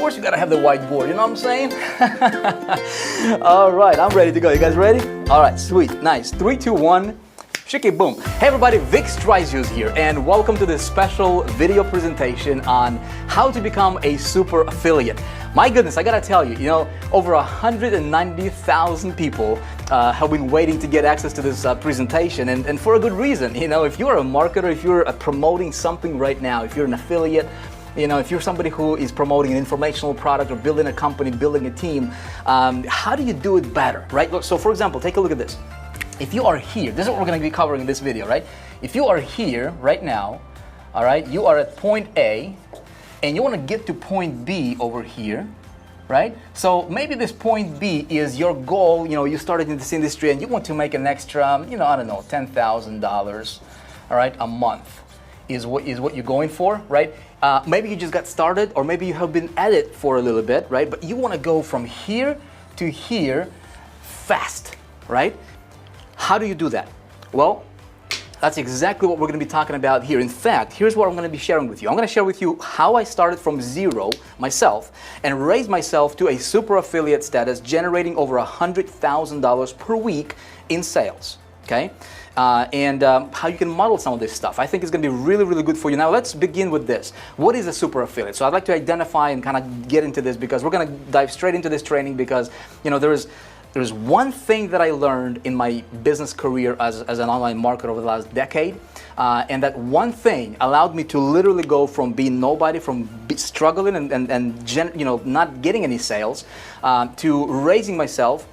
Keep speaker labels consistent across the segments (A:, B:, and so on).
A: course you gotta have the whiteboard, you know what I'm saying? All right, I'm ready to go. You guys ready? All right, sweet, nice. 3, 2, 1. Shake it, boom. Hey everybody, Vic Strizius here, and welcome to this special video presentation on how to become a super affiliate. My goodness, I gotta tell you, over 190,000 people have been waiting to get access to this presentation, and for a good reason. If you're a marketer, if you're promoting something right now, if you're an affiliate, if you're somebody who is promoting an informational product or building a company, building a team, how do you do it better, right? Look, so for example, take a look at this. If you are here, this is what we're going to be covering in this video, right? If you are here right now, all right, you are at point A, and you want to get to point B over here, right? So maybe this point B is your goal. You started in this industry and you want to make an extra, I don't know, $10,000, all right, a month is what you're going for, right? Maybe you just got started, or maybe you have been at it for a little bit, right? But you want to go from here to here fast, right? How do you do that? Well, that's exactly what we're going to be talking about here. In fact, here's what I'm going to be sharing with you. I'm going to share with you how I started from zero myself and raised myself to a super affiliate status, generating over $100,000 per week in sales. Okay? And how you can model some of this stuff. I think it's going to be really, really good for you. Now, let's begin with this. What is a super affiliate? So I'd like to identify and kind of get into this, because we're going to dive straight into this training, because, there's one thing that I learned in my business career as an online marketer over the last decade, and that one thing allowed me to literally go from being nobody, from struggling and not getting any sales, to raising myself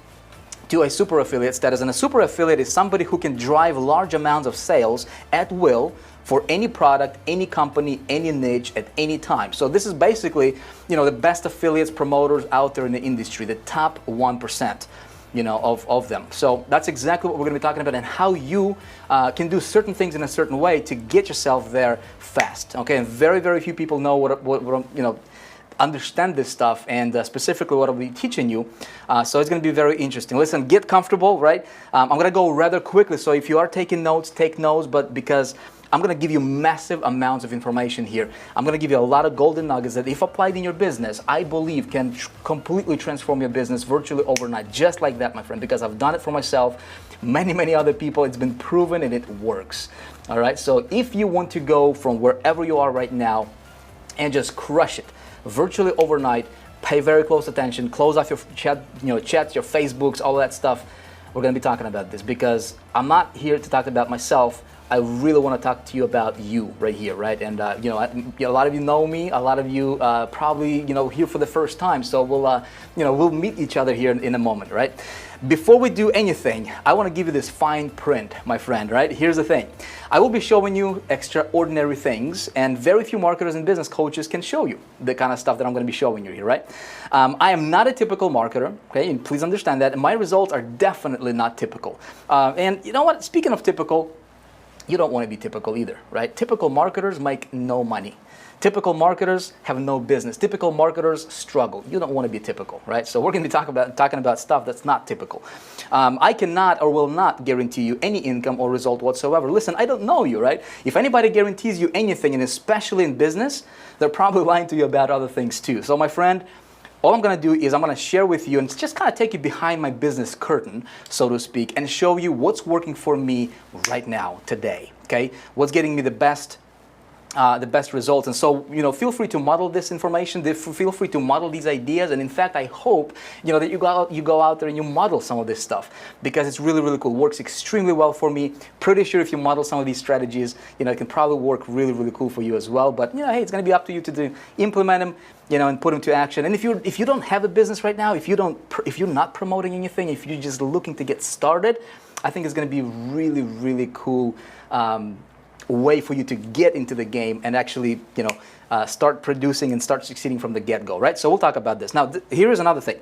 A: to a super affiliate status. And a super affiliate is somebody who can drive large amounts of sales at will for any product, any company, any niche at any time. So this is basically, the best affiliates, promoters out there in the industry, the top 1%. Of them. So that's exactly what we're going to be talking about, and how you can do certain things in a certain way to get yourself there fast. Okay, and very, very few people know what understand this stuff, and specifically what I'll be teaching you. So it's going to be very interesting. Listen, get comfortable, right? I'm going to go rather quickly, so if you are taking notes, take notes, but because I'm going to give you massive amounts of information here. I'm going to give you a lot of golden nuggets that, if applied in your business, I believe can completely transform your business virtually overnight. Just like that, my friend, because I've done it for myself, many other people. It's been proven and it works. All right. So if you want to go from wherever you are right now and just crush it virtually overnight, pay very close attention, close off your chats, your Facebooks, all that stuff. We're going to be talking about this, because I'm not here to talk about myself. I really want to talk to you about you right here, right? And a lot of you know me. A lot of you probably here for the first time. So we'll meet each other here in a moment, right? Before we do anything, I want to give you this fine print, my friend, right? Here's the thing. I will be showing you extraordinary things, and very few marketers and business coaches can show you the kind of stuff that I'm going to be showing you here, right? I am not a typical marketer, okay? And please understand that. And my results are definitely not typical. And you know what? Speaking of typical, you don't want to be typical either, right? Typical marketers make no money. Typical marketers have no business. Typical marketers struggle. You don't want to be typical, right? So we're going to be talking about stuff that's not typical. I cannot or will not guarantee you any income or result whatsoever. Listen, I don't know you, right? If anybody guarantees you anything, and especially in business, they're probably lying to you about other things too. So my friend, all I'm going to do is I'm going to share with you and just kind of take you behind my business curtain, so to speak, and show you what's working for me right now, today, okay? What's getting me the best results. And so, feel free to model this information, feel free to model these ideas, and in fact, I hope, that you go out there and you model some of this stuff, because it's really, really cool. It works extremely well for me. Pretty sure if you model some of these strategies, it can probably work really, really cool for you as well. But, hey, it's going to be up to you to implement them, and put them to action. And if you don't have a business right now, if you're not promoting anything, if you're just looking to get started, I think it's going to be really, really cool way for you to get into the game and actually, start producing and start succeeding from the get-go, right? So we'll talk about this. Now, here is another thing.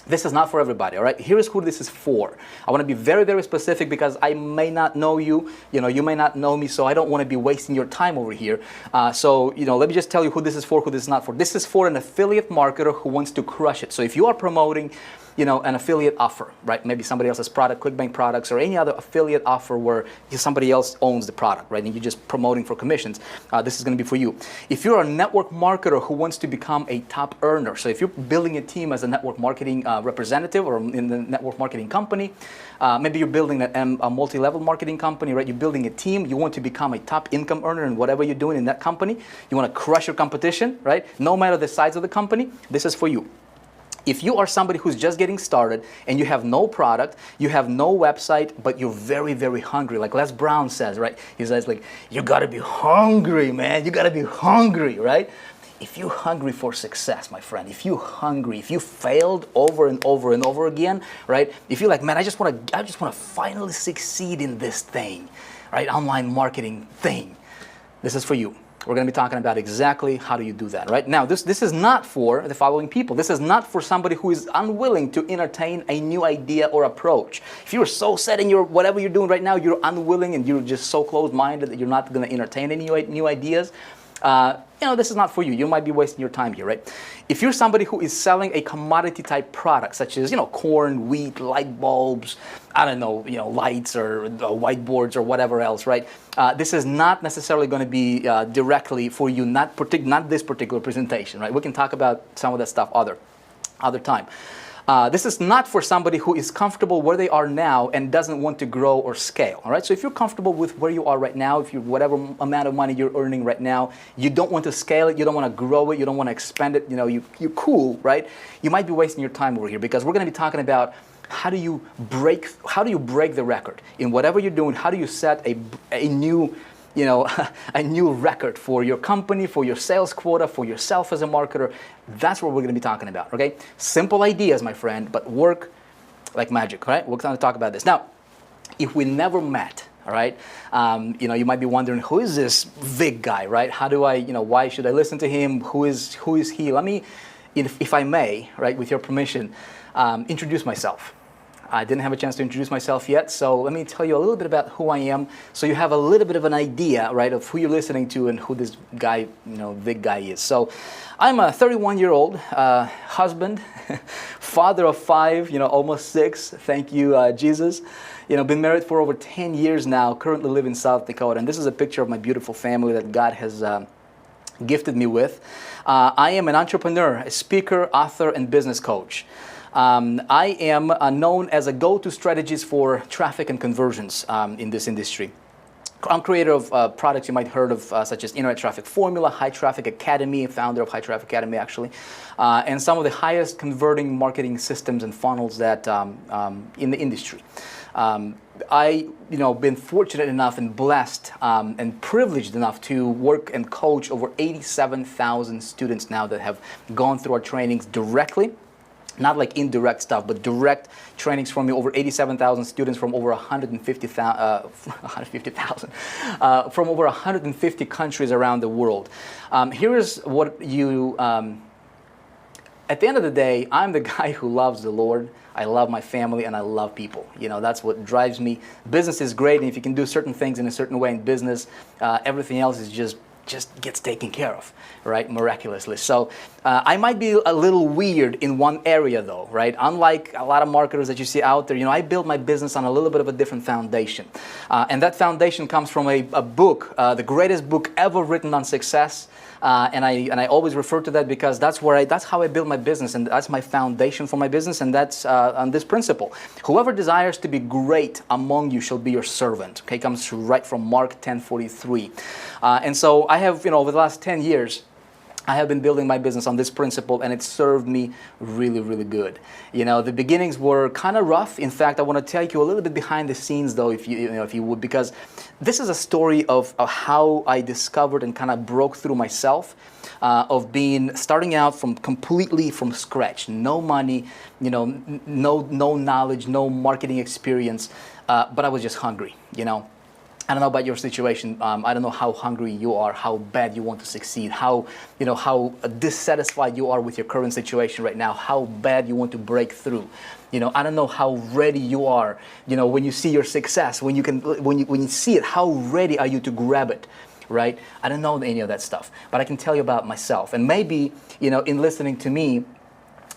A: This is not for everybody, all right? Here's who this is for. I want to be very, very specific, because I may not know you, you may not know me, so I don't want to be wasting your time over here. So, let me just tell you who this is for, who this is not for. This is for an affiliate marketer who wants to crush it. So if you are promoting an affiliate offer, right? Maybe somebody else's product, ClickBank products, or any other affiliate offer where somebody else owns the product, right? And you're just promoting for commissions. This is going to be for you. If you're a network marketer who wants to become a top earner, so if you're building a team as a network marketing representative or in the network marketing company, maybe you're building a multi-level marketing company, right? You're building a team. You want to become a top income earner in whatever you're doing in that company. You want to crush your competition, right? No matter the size of the company, this is for you. If you are somebody who's just getting started and you have no product, you have no website, but you're very, very hungry, like Les Brown says, right? He says, like, you gotta be hungry, man. You gotta be hungry, right? If you're hungry for success, my friend, if you're hungry, if you failed over and over and over again, right? If you're like, man, I just wanna finally succeed in this thing, right? Online marketing thing. This is for you. We're going to be talking about exactly how do you do that, right? Now, this is not for the following people. This is not for somebody who is unwilling to entertain a new idea or approach. If you're so set in your whatever you're doing right now, you're unwilling and you're just so closed-minded that you're not going to entertain any new ideas, this is not for you. You might be wasting your time here, right? If you're somebody who is selling a commodity type product, such as, corn, wheat, light bulbs, I don't know, lights or whiteboards or whatever else, right? This is not necessarily going to be directly for you, not this particular presentation, right? We can talk about some of that stuff other time. This is not for somebody who is comfortable where they are now and doesn't want to grow or scale, all right? So if you're comfortable with where you are right now, if you're whatever amount of money you're earning right now, you don't want to scale it, you don't want to grow it, you don't want to expand it, you're cool, right? You might be wasting your time over here because we're going to be talking about how do you break the record in whatever you're doing. How do you set a new a new record for your company, for your sales quota, for yourself as a marketer? That's what we're going to be talking about, okay? Simple ideas, my friend, but work like magic, all right? We're going to talk about this. Now, if we never met, all right, you might be wondering, who is this Vic guy, right? How do I, why should I listen to him? Who is he? Let me, if I may, right, with your permission, introduce myself. I didn't have a chance to introduce myself yet, so let me tell you a little bit about who I am, so you have a little bit of an idea, right, of who you're listening to and who this guy, Vic guy is. So, I'm a 31-year-old husband, father of 5, almost 6. Thank you, Jesus. Been married for over 10 years now. Currently live in South Dakota, and this is a picture of my beautiful family that God has gifted me with. I am an entrepreneur, a speaker, author, and business coach. I am known as a go-to strategist for traffic and conversions in this industry. I'm creator of products you might have heard of, such as Internet Traffic Formula, High Traffic Academy, founder of High Traffic Academy actually, and some of the highest converting marketing systems and funnels that in the industry. I, been fortunate enough and blessed and privileged enough to work and coach over 87,000 students now that have gone through our trainings directly. Not like indirect stuff, but direct trainings from me. Over 87,000 students from over 150,000 from over 150 countries around the world. Here is what you. At the end of the day, I'm the guy who loves the Lord. I love my family and I love people. That's what drives me. Business is great, and if you can do certain things in a certain way in business, everything else is just gets taken care of, right? Miraculously. So I might be a little weird in one area though, right? Unlike a lot of marketers that you see out there, I built my business on a little bit of a different foundation. And that foundation comes from a book, the greatest book ever written on success. And I always refer to that because that's how I build my business, and that's my foundation for my business, and that's on this principle. Whoever desires to be great among you shall be your servant. Okay, comes right from Mark 10:43. And so I have, over the last 10 years, I have been building my business on this principle, and it served me really, really good. The beginnings were kind of rough. In fact, I want to take you a little bit behind the scenes, though, if you would, because this is a story of how I discovered and kind of broke through myself, of starting out completely from scratch, no money, no knowledge, no marketing experience, but I was just hungry, I don't know about your situation. I don't know how hungry you are, how bad you want to succeed, how dissatisfied you are with your current situation right now, how bad you want to break through. I don't know how ready you are. When you see your success, when you see it, how ready are you to grab it, right? I don't know any of that stuff, but I can tell you about myself. And maybe, in listening to me,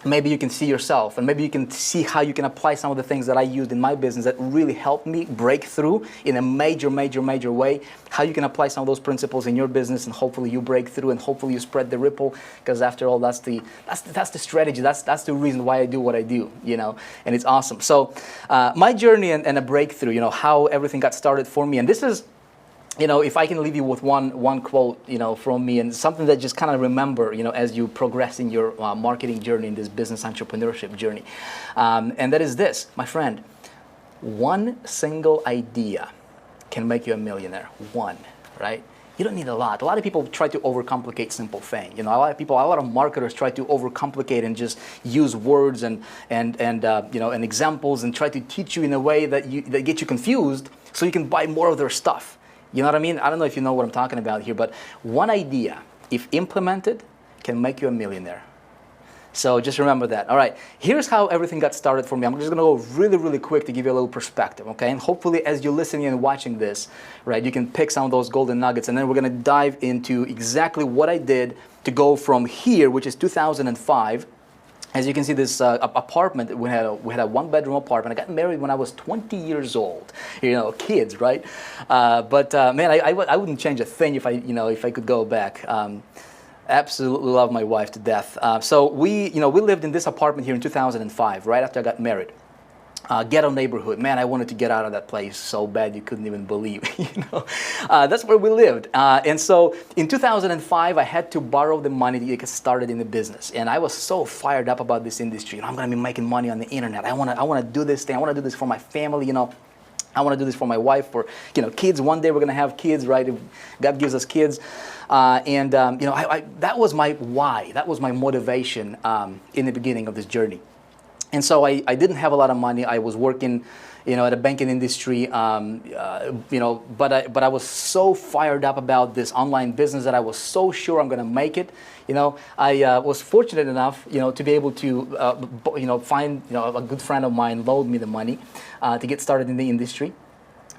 A: maybe you can see yourself, and maybe you can see how you can apply some of the things that I used in my business that really helped me break through in a major way, how you can apply some of those principles in your business, and hopefully you break through, and hopefully you spread the ripple, because after all, that's the strategy, that's the reason why I do what I do, you know, and it's awesome. So my journey and a breakthrough, you know, how everything got started for me, and this is, you know, if I can leave you with one quote, you know, from me, and something that just kind of remember, you know, as you progress in your marketing journey, in this business entrepreneurship journey, and that is this, my friend: one single idea can make you a millionaire. One, right? You don't need a lot. A lot of people try to overcomplicate simple thing. You know, a lot of marketers try to overcomplicate and just use words and you know, and examples, and try to teach you in a way that get you confused, so you can buy more of their stuff. You know what I mean? I don't know if you know what I'm talking about here, but one idea, if implemented, can make you a millionaire. So just remember that. All right, here's how everything got started for me. I'm just going to go really quick to give you a little perspective, okay? And hopefully as you're listening and watching this, right, you can pick some of those golden nuggets, and then we're going to dive into exactly what I did to go from here, which is 2005. As you can see, this apartment, we had a one-bedroom apartment. I got married when I was 20 years old. You know, kids, right? But man, I wouldn't change a thing if I could go back. Absolutely love my wife to death. So we lived in this apartment here in 2005, right after I got married. Ghetto neighborhood. Man, I wanted to get out of that place so bad you couldn't even believe. You know, that's where we lived. And so in 2005, I had to borrow the money to get started in the business. And I was so fired up about this industry. You know, I'm going to be making money on the internet. I want to do this thing. I want to do this for my family. You know, I want to do this for my wife, for, you know, kids. One day we're going to have kids, right? If God gives us kids. You know, that was my why. That was my motivation in the beginning of this journey. And so I didn't have a lot of money. I was working, you know, at a banking industry, you know, but I was so fired up about this online business that I was so sure I'm going to make it. You know, I was fortunate enough, you know, to be able to, you know, find, you know, a good friend of mine loaned me the money to get started in the industry.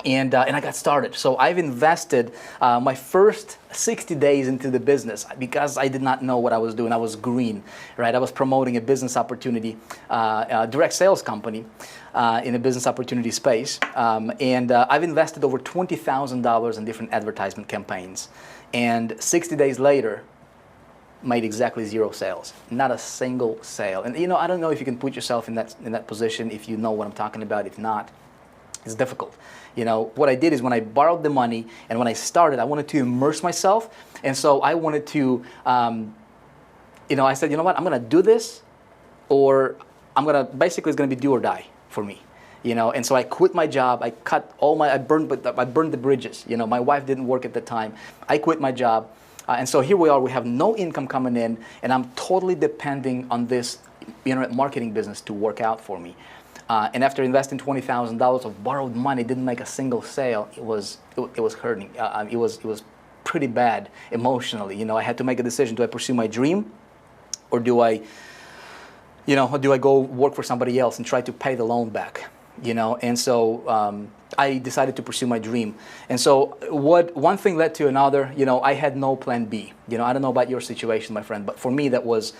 A: And I got started. So I've invested my first 60 days into the business because I did not know what I was doing. I was green, right? I was promoting a business opportunity, a direct sales company in a business opportunity space. I've invested over $20,000 in different advertisement campaigns. And 60 days later, made exactly 0 sales, not a single sale. And you know, I don't know if you can put yourself in that position, if you know what I'm talking about. If not, it's difficult. You know, what I did is when I borrowed the money and when I started, I wanted to immerse myself. And so I wanted to, you know, I said, you know what, I'm going to do this, or basically it's going to be do or die for me. You know, and so I quit my job. I burned the bridges. You know, my wife didn't work at the time. I quit my job. And so here we are. We have no income coming in, and I'm totally depending on this internet marketing business to work out for me. And after investing $20,000 of borrowed money, didn't make a single sale. It was hurting. It was pretty bad emotionally. You know, I had to make a decision: do I pursue my dream, or do I go work for somebody else and try to pay the loan back? You know, and so I decided to pursue my dream. And so one thing led to another. You know, I had no plan B. You know, I don't know about your situation, my friend, but for me that was,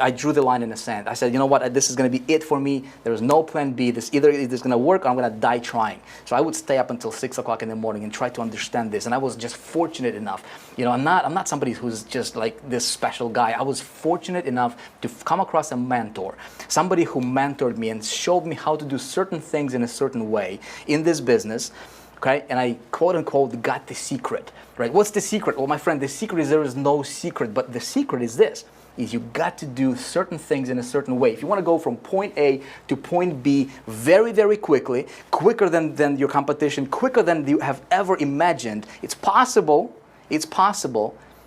A: I drew the line in the sand. I said, you know what, this is going to be it for me. There was no plan B. Either it's going to work or I'm going to die trying. So I would stay up until 6 o'clock in the morning and try to understand this. And I was just fortunate enough. You know, I'm not somebody who's just like this special guy. I was fortunate enough to come across a mentor, somebody who mentored me and showed me how to do certain things in a certain way in this business. Okay, and I quote unquote got the secret. Right? What's the secret? Well, my friend, the secret is there is no secret, but the secret is this. Is you got to do certain things in a certain way. If you want to go from point A to point B very, very quickly, quicker than your competition, quicker than you have ever imagined, it's possible,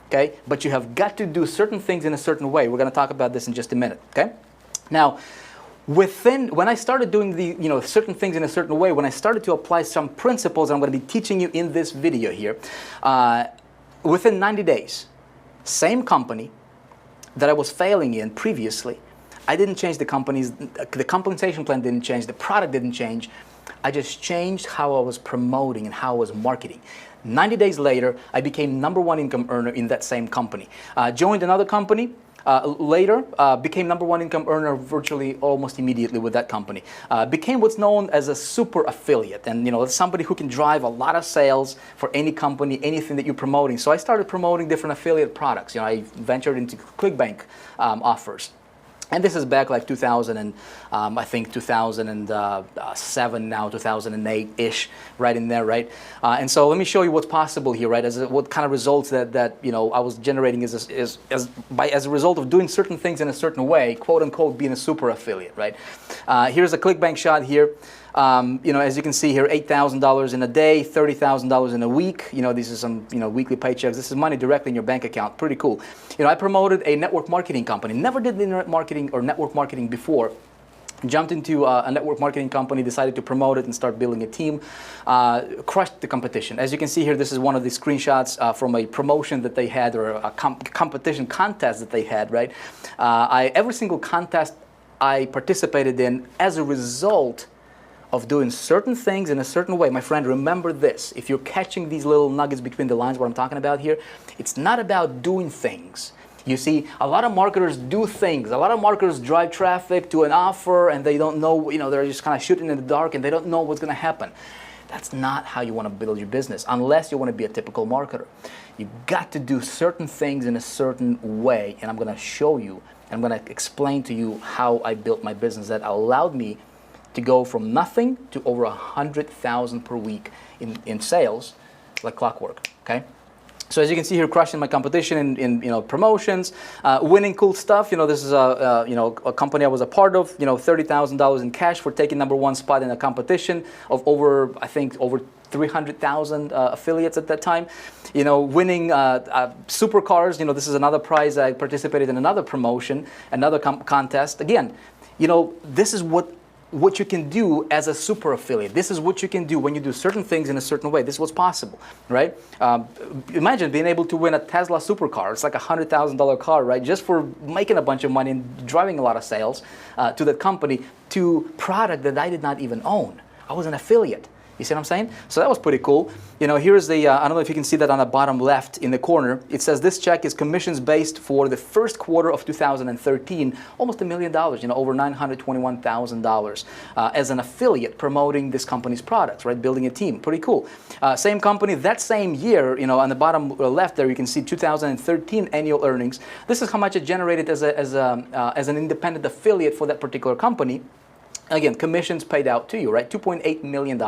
A: okay? But you have got to do certain things in a certain way. We're going to talk about this in just a minute, okay? Now, when I started doing certain things in a certain way, when I started to apply some principles I'm going to be teaching you in this video here, within 90 days, same company that I was failing in previously, I didn't change the compensation plan didn't change, the product didn't change. I just changed how I was promoting and how I was marketing. 90 days later, I became #1 income earner in that same company. Joined another company, Later, became #1 income earner virtually almost immediately with that company. Became what's known as a super affiliate, and it's somebody who can drive a lot of sales for any company, anything that you're promoting. So I started promoting different affiliate products. I ventured into ClickBank offers. And this is back like 2000 and I think 2007 now, 2008-ish, right in there, right? And so let me show you what's possible here, right? What kind of results that I was generating as a result of doing certain things in a certain way, quote unquote, being a super affiliate, right? Here's a ClickBank shot here. As you can see here, $8,000 in a day, $30,000 in a week. These are some, weekly paychecks. This is money directly in your bank account. Pretty cool. I promoted a network marketing company. Never did internet marketing or network marketing before. Jumped into a network marketing company, decided to promote it and start building a team. Crushed the competition. As you can see here, this is one of the screenshots from a promotion that they had, or a competition contest that they had, right? Every single contest I participated in as a result of doing certain things in a certain way. My friend, remember this. If you're catching these little nuggets between the lines, what I'm talking about here, it's not about doing things. You see, a lot of marketers do things. A lot of marketers drive traffic to an offer and they don't know, they're just kind of shooting in the dark and they don't know what's going to happen. That's not how you want to build your business, unless you want to be a typical marketer. You've got to do certain things in a certain way, and I'm going to show you, I'm going to explain to you how I built my business that allowed me to go from nothing to over 100,000 per week in sales, like clockwork. Okay, so as you can see here, crushing my competition in promotions, winning cool stuff. This is a company I was a part of. $30,000 in cash for taking #1 spot in a competition of over 300,000 affiliates at that time. Winning supercars. This is another prize. I participated in another promotion, another contest. Again, this is what you can do as a super affiliate. This is what you can do when you do certain things in a certain way. This is what's possible, right? Imagine being able to win a Tesla supercar. It's like a $100,000 car, right? Just for making a bunch of money and driving a lot of sales to that company, to product that I did not even own. I was an affiliate. You see what I'm saying? So that was pretty cool. Here's the, I don't know if you can see that on the bottom left in the corner. It says this check is commissions based for the first quarter of 2013, almost $1 million, over $921,000 as an affiliate promoting this company's products, right? Building a team. Pretty cool. Same company, that same year, on the bottom left there, you can see 2013 annual earnings. This is how much it generated as an independent affiliate for that particular company. Again, commissions paid out to you, right? $2.8 million.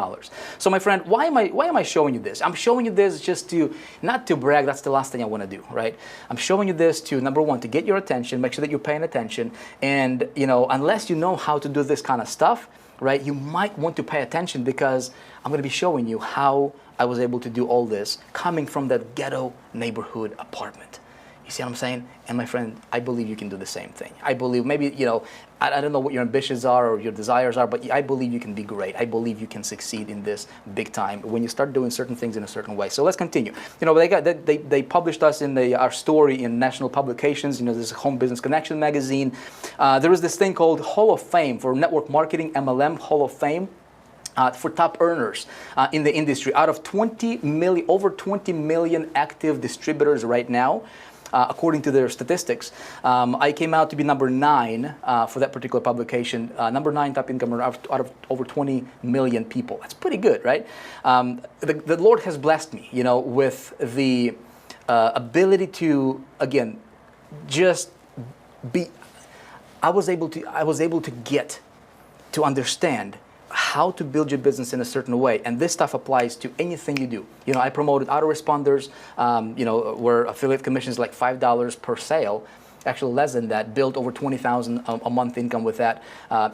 A: So my friend, why am I showing you this? I'm showing you this just not to brag, that's the last thing I want to do, right? I'm showing you this to, #1, to get your attention, make sure that you're paying attention. And, unless you know how to do this kind of stuff, right, you might want to pay attention, because I'm going to be showing you how I was able to do all this coming from that ghetto neighborhood apartment. You see what I'm saying? And my friend, I believe you can do the same thing. I believe, maybe, I don't know what your ambitions are or your desires are, but I believe you can be great. I believe you can succeed in this big time when you start doing certain things in a certain way. So let's continue. They published us in our story in national publications. This is Home Business Connection magazine. There is this thing called Hall of Fame for network marketing, MLM Hall of Fame. For top earners in the industry. Out of over 20 million active distributors right now, according to their statistics, I came out to be #9 for that particular publication. #9 top income earner out of over 20 million people. That's pretty good, right? The Lord has blessed me, with the ability to, again, just be. I was able to get to understand how to build your business in a certain way, and this stuff applies to anything you do. I promoted autoresponders, where affiliate commissions like $5 per sale, actually less than that, built over $20,000 a month income with that.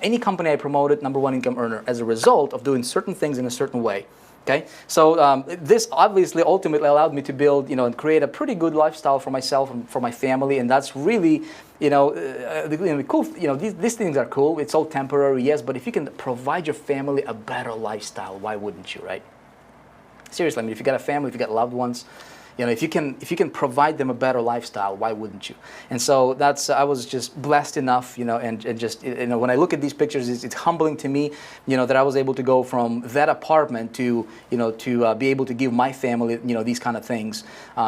A: Any company I promoted, #1 income earner as a result of doing certain things in a certain way. Okay, so this obviously ultimately allowed me to build, and create a pretty good lifestyle for myself and for my family, and that's really, cool. These things are cool. It's all temporary, yes, but if you can provide your family a better lifestyle, why wouldn't you, right? Seriously, if you got a family, if you got loved ones, You know, if you can provide them a better lifestyle, why wouldn't you? And so that's I was just blessed enough, you know, and just, you know, when I look at these pictures, it's humbling to me, you know, that I was able to go from that apartment to, you know, to be able to give my family, you know, these kind of things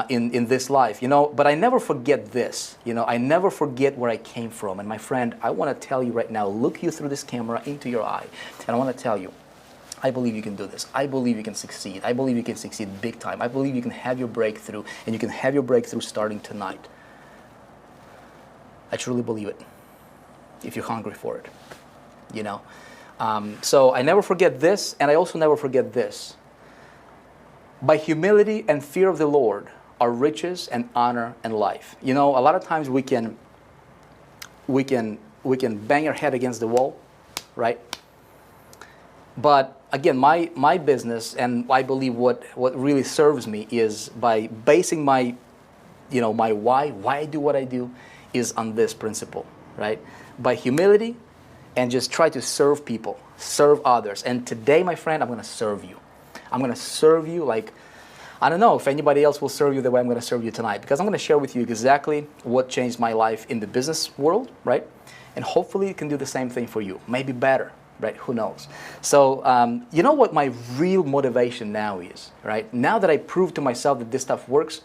A: in this life, you know. But I never forget this, you know, I never forget where I came from. And my friend, I want to tell you right now, look you through this camera into your eye, and I want to tell you, I believe you can do this. I believe you can succeed. I believe you can succeed big time. I believe you can have your breakthrough, and you can have your breakthrough starting tonight. I truly believe it, if you're hungry for it, you know. So I never forget this, and I also never forget this. By humility and fear of the Lord are riches and honor and life. You know, a lot of times we can bang our head against the wall, right? But again, my business, and I believe what really serves me is by basing my, you know, my why I do what I do is on this principle, right? By humility and just try to serve people, serve others. And today, my friend, I'm going to serve you. I'm going to serve you like, I don't know if anybody else will serve you the way I'm going to serve you tonight, because I'm going to share with you exactly what changed my life in the business world, right? And hopefully it can do the same thing for you, maybe better. Right? Who knows? So, you know what my real motivation now is, right? Now that I proved to myself that this stuff works,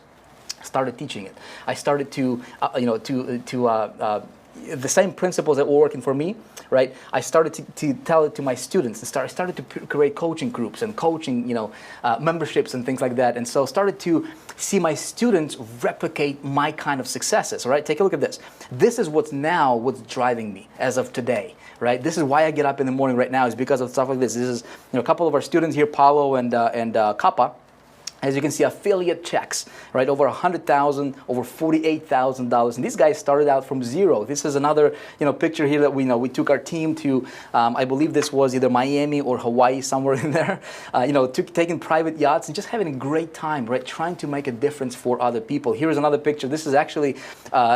A: I started teaching it. I started to, you know, the same principles that were working for me, right? I started to tell it to my students. I started to create coaching groups and coaching, you know, memberships and things like that. And so started to see my students replicate my kind of successes, right? Take a look at this. This is what's driving me as of today, right? This is why I get up in the morning right now, is because of stuff like this. This is, you know, a couple of our students here, Paulo and Kappa. As you can see, affiliate checks, right? Over 100,000, over $48,000, and these guys started out from zero. This is another, you know, picture here that we took our team to. I believe this was either Miami or Hawaii, somewhere in there. You know, taking private yachts and just having a great time, right? Trying to make a difference for other people. Here's another picture. This is actually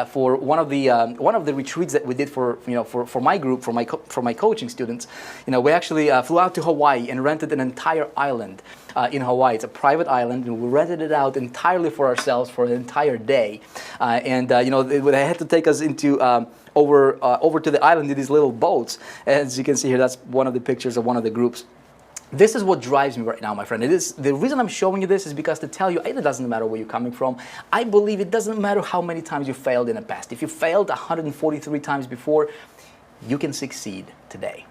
A: for one of the retreats that we did for, you know, for my group, for my coaching students. You know, we actually flew out to Hawaii and rented an entire island. In Hawaii. It's a private island, and we rented it out entirely for ourselves for an entire day. You know, they had to take us into over to the island in these little boats. As you can see here, that's one of the pictures of one of the groups. This is what drives me right now, my friend. It is the reason I'm showing you this is because to tell you it doesn't matter where you're coming from. I believe it doesn't matter how many times you failed in the past. If you failed 143 times before, you can succeed today.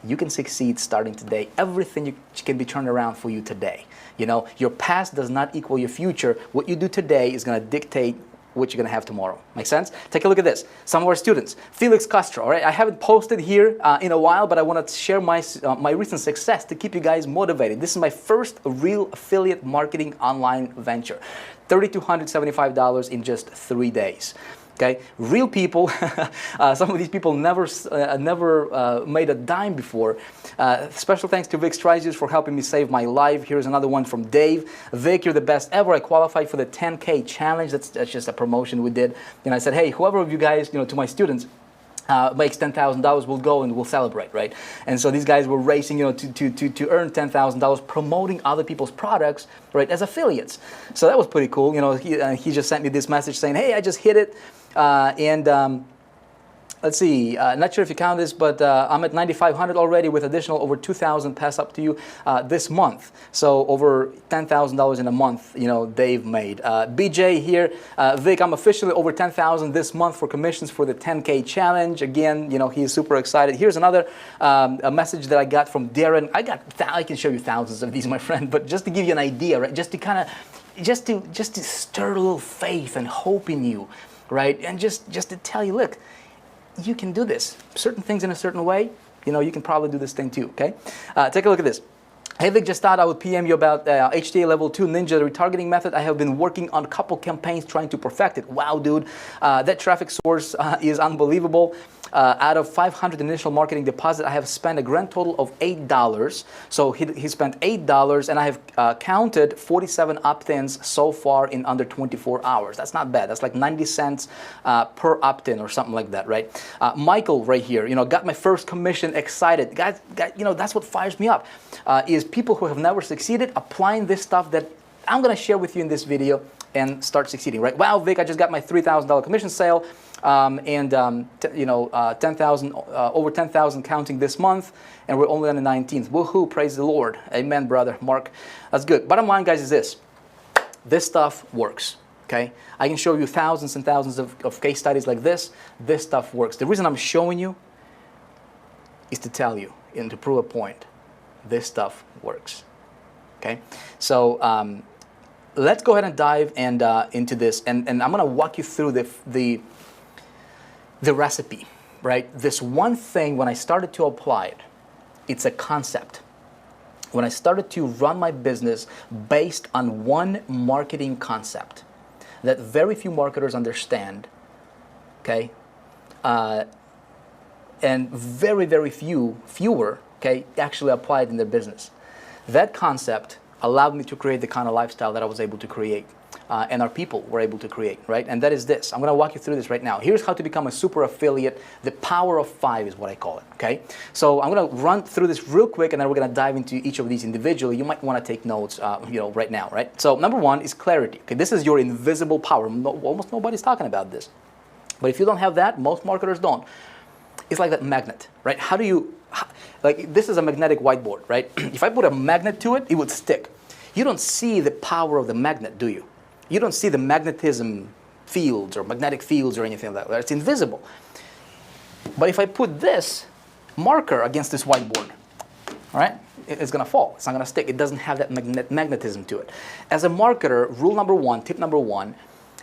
A: You can succeed starting today. Everything can be turned around for you today. You know, your past does not equal your future. What you do today is going to dictate what you're going to have tomorrow. Make sense? Take a look at this. Some of our students. Felix Castro, all right? I haven't posted here in a while, but I want to share my recent success to keep you guys motivated. This is my first real affiliate marketing online venture. $3,275 in just 3 days. Okay, real people. Some of these people never made a dime before. Special thanks to Vic Strizius for helping me save my life. Here's another one from Dave. Vic, you're the best ever. I qualified for the 10K challenge. That's just a promotion we did. And I said, hey, whoever of you guys, you know, to my students, makes $10,000, we'll go and we'll celebrate, right? And so these guys were racing, you know, to earn $10,000, promoting other people's products, right, as affiliates. So that was pretty cool. You know, he just sent me this message saying, hey, I just hit it. Let's see, not sure if you count this, but I'm at 9,500 already with additional over 2,000 pass up to you this month. So over $10,000 in a month, you know, they've made. BJ here, Vic, I'm officially over 10,000 this month for commissions for the 10K challenge. Again, you know, he's super excited. Here's another a message that I got from Darren. I can show you thousands of these, my friend, but just to give you an idea, right? Just to kind of, just to stir a little faith and hope in you, right? And just to tell you, look, you can do this. Certain things in a certain way, you know, you can probably do this thing too, okay? Take a look at this. Hey Vic, just thought I would PM you about HTA Level 2 Ninja retargeting method. I have been working on a couple campaigns trying to perfect it. Wow, dude. That traffic source is unbelievable. Out of 500 initial marketing deposit, I have spent a grand total of $8. So he spent $8, and I have counted 47 opt-ins so far in under 24 hours. That's not bad. That's like 90 cents per opt-in or something like that, right? Michael right here, you know, got my first commission, excited. Guys, you know, that's what fires me up, is people who have never succeeded applying this stuff that I'm going to share with you in this video and start succeeding, right? Wow, Vic, I just got my $3,000 commission sale, over 10,000 counting this month, and we're only on the 19th. Woohoo, praise the Lord. Amen, brother Mark. That's good. Bottom line, guys, is this. This stuff works, okay? I can show you thousands and thousands of case studies like this. This stuff works. The reason I'm showing you is to tell you and to prove a point. This stuff works, okay? So let's go ahead and dive into this, and I'm going to walk you through the recipe, right? This one thing, when I started to apply it, it's a concept. When I started to run my business based on one marketing concept that very few marketers understand, okay? And very, very fewer, okay, actually apply it in their business. That concept allowed me to create the kind of lifestyle that I was able to create, and our people were able to create, right? And that is this. I'm going to walk you through this right now. Here's how to become a super affiliate. The power of 5 is what I call it, okay? So I'm going to run through this real quick, and then we're going to dive into each of these individually. You might want to take notes, right now, right? So number 1 is clarity. Okay, this is your invisible power. Almost nobody's talking about this. But if you don't have that, most marketers don't. It's like that magnet, right? How do you, like, this is a magnetic whiteboard, right? If I put a magnet to it, it would stick. You don't see the power of the magnet, do you? You don't see the magnetism fields or magnetic fields or anything like that. It's invisible. But if I put this marker against this whiteboard, all right, it's going to fall. It's not going to stick. It doesn't have that magnetism to it. As a marketer, rule number 1, tip number 1,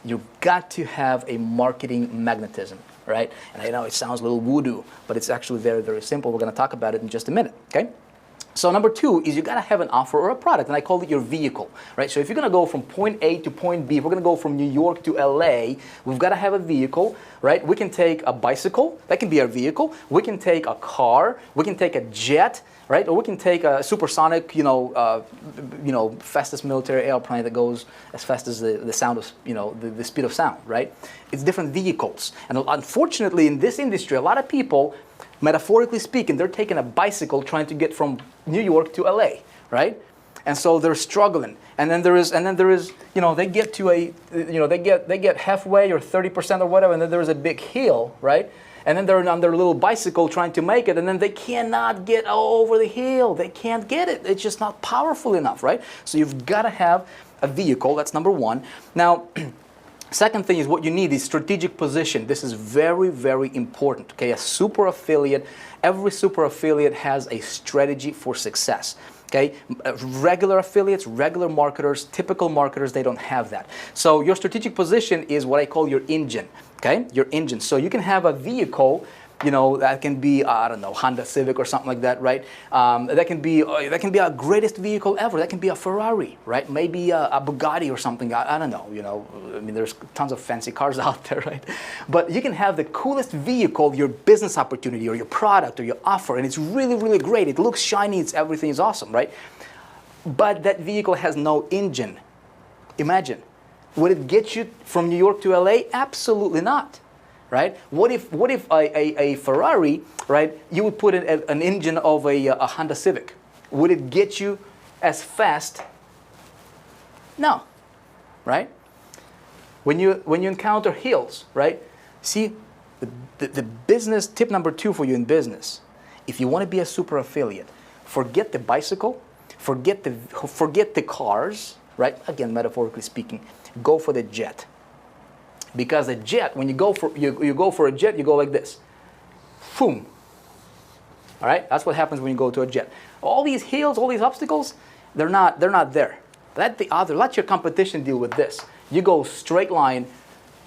A: you've got to have a marketing magnetism, right? And I know it sounds a little voodoo, but it's actually very, very simple. We're going to talk about it in just a minute, okay? So number 2 is you got to have an offer or a product, and I call it your vehicle, right? So if you're going to go from point A to point B, if we're going to go from New York to LA, we've got to have a vehicle, right? We can take a bicycle, that can be our vehicle. We can take a car, we can take a jet, right? Or we can take a supersonic, fastest military airplane that goes as fast as the sound of, the speed of sound, right? It's different vehicles. And unfortunately, in this industry, a lot of people, metaphorically speaking, they're taking a bicycle trying to get from New York to LA, right? And so they're struggling. And then there is, they get to they get halfway or 30% or whatever, and then there's a big hill, right? And then they're on their little bicycle trying to make it, and then they cannot get over the hill. They can't get it. It's just not powerful enough, right? So you've got to have a vehicle. That's number 1. Now, second thing is what you need is strategic position. This is very, very important. Okay, a super affiliate, every super affiliate has a strategy for success. Okay, regular affiliates, regular marketers, typical marketers, they don't have that. So your strategic position is what I call your engine. Okay, your engine. So you can have a vehicle, that can be, I don't know, Honda Civic or something like that, right? That can be our greatest vehicle ever. That can be a Ferrari, right? Maybe a Bugatti or something. I don't know, I mean, there's tons of fancy cars out there, right? But you can have the coolest vehicle, your business opportunity or your product or your offer, and it's really, really great. It looks shiny. Everything is awesome, right? But that vehicle has no engine. Imagine. Would it get you from New York to LA? Absolutely not. Right? What if a Ferrari, right, you would put in an engine of a Honda Civic? Would it get you as fast? No. Right? When you encounter hills, right? See, the business, tip number 2 for you in business, if you want to be a super affiliate, forget the bicycle, forget the cars, right? Again, metaphorically speaking, go for the jet. Because a jet, when you go for a jet, you go like this. Boom. All right? That's what happens when you go to a jet. All these hills, all these obstacles, they're not there. Let your competition deal with this. You go straight line,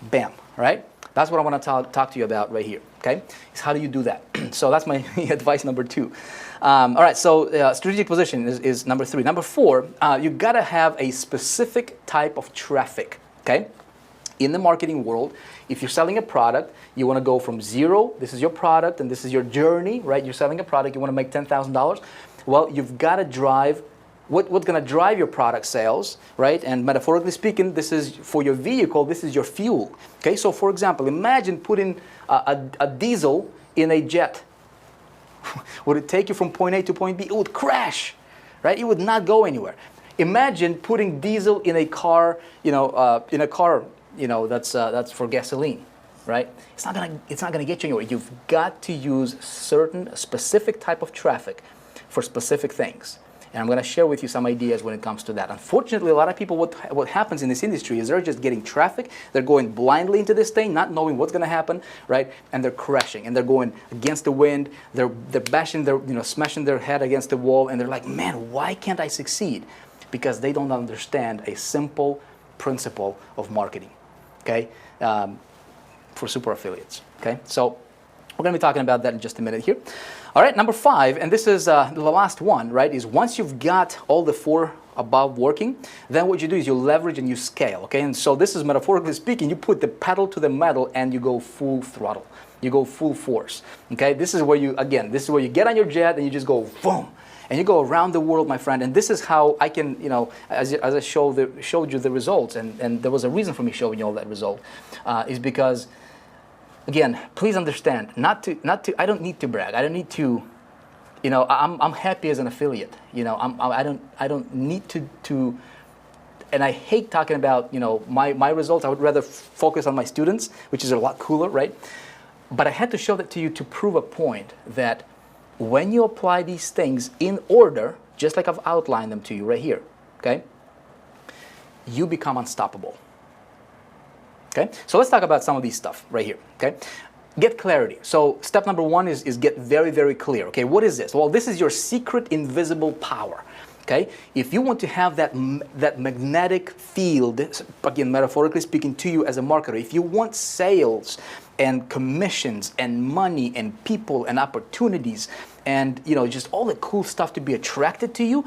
A: bam, right? That's what I want to talk to you about right here, okay? Is how do you do that? So that's my advice number 2. All right, so strategic position is number 3. Number 4, you got to have a specific type of traffic, okay? In the marketing world, if you're selling a product, you want to go from 0, this is your product, and this is your journey, right? You're selling a product, you want to make $10,000. Well, you've got to drive, what's going to drive your product sales, right? And metaphorically speaking, this is for your vehicle, this is your fuel. Okay, so for example, imagine putting a diesel in a jet. Would it take you from point A to point B? It would crash, right? It would not go anywhere. Imagine putting diesel in a car, that's for gasoline, right? It's not gonna get you anywhere. You've got to use certain specific type of traffic for specific things. And I'm going to share with you some ideas when it comes to that. Unfortunately, a lot of people, what happens in this industry is they're just getting traffic. They're going blindly into this thing, not knowing what's going to happen, right? And they're crashing, and they're going against the wind. They're bashing smashing their head against the wall, and they're like, man, why can't I succeed? Because they don't understand a simple principle of marketing, okay? For super affiliates, okay? So we're going to be talking about that in just a minute here. All right, number 5, and this is the last one, right, is once you've got all the 4 above working, then what you do is you leverage and you scale, okay? And so this is metaphorically speaking, you put the pedal to the metal and you go full throttle. You go full force, okay? This is where you get on your jet and you just go boom. And you go around the world, my friend, and this is how I can, as I showed you the results, and there was a reason for me showing you all that result, is because, again, please understand, I don't need to brag. I don't need to, I'm happy as an affiliate. I don't need to, and I hate talking about, my results. I would rather focus on my students, which is a lot cooler, right? But I had to show that to you to prove a point that when you apply these things in order, just like I've outlined them to you right here, okay, you become unstoppable. Okay, so let's talk about some of these stuff right here, okay? Get clarity. So step number 1 is get very, very clear, okay? What is this? Well, this is your secret invisible power, okay? If you want to have that magnetic field, again, metaphorically speaking, to you as a marketer, if you want sales and commissions and money and people and opportunities and, just all the cool stuff to be attracted to you,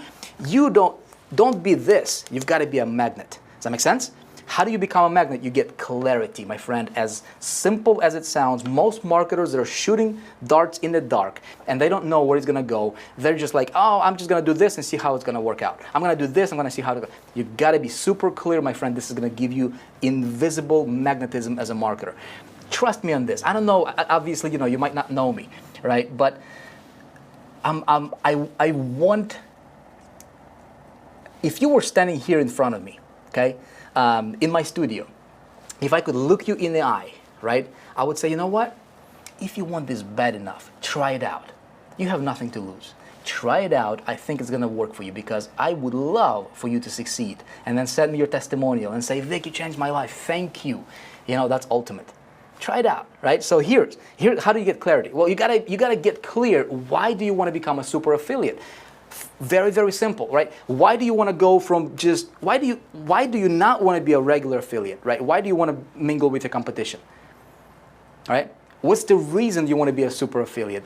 A: don't be this. You've got to be a magnet. Does that make sense? How do you become a magnet? You get clarity, my friend. As simple as it sounds, most marketers are shooting darts in the dark, and they don't know where it's going to go. They're just like, oh, I'm just going to do this and see how it's going to work out. I'm going to do this, I'm going to see how it goes. You've got to be super clear, my friend. This is going to give you invisible magnetism as a marketer. Trust me on this. I don't know, obviously, you might not know me, right? But I want, if you were standing here in front of me, okay, in my studio, if I could look you in the eye, right, I would say, you know what? If you want this bad enough, try it out. You have nothing to lose. Try it out. I think it's going to work for you because I would love for you to succeed. And then send me your testimonial and say, Vic, you changed my life. Thank you. That's ultimate. Try it out, right? So here, how do you get clarity? Well, you gotta get clear. Why do you want to become a super affiliate? Very, very simple, right? Why do you want to go from why do you not want to be a regular affiliate, right? Why do you want to mingle with your competition? All right? What's the reason you want to be a super affiliate?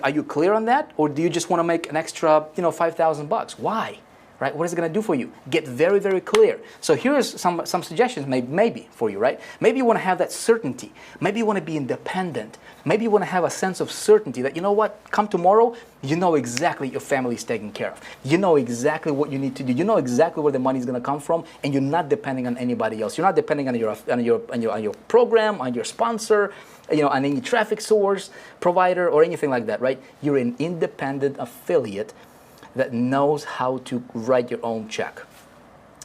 A: Are you clear on that? Or do you just want to make an extra, $5,000? Why? Right? What is it going to do for you? Get very, very clear. So here's some suggestions maybe for you, right? Maybe you want to have that certainty. Maybe you want to be independent. Maybe you want to have a sense of certainty that, come tomorrow, you know exactly your family is taken care of. You know exactly what you need to do. You know exactly where the money is going to come from, and you're not depending on anybody else. You're not depending on your program, on your sponsor, on any traffic source, provider, or anything like that, right? You're an independent affiliate that knows how to write your own check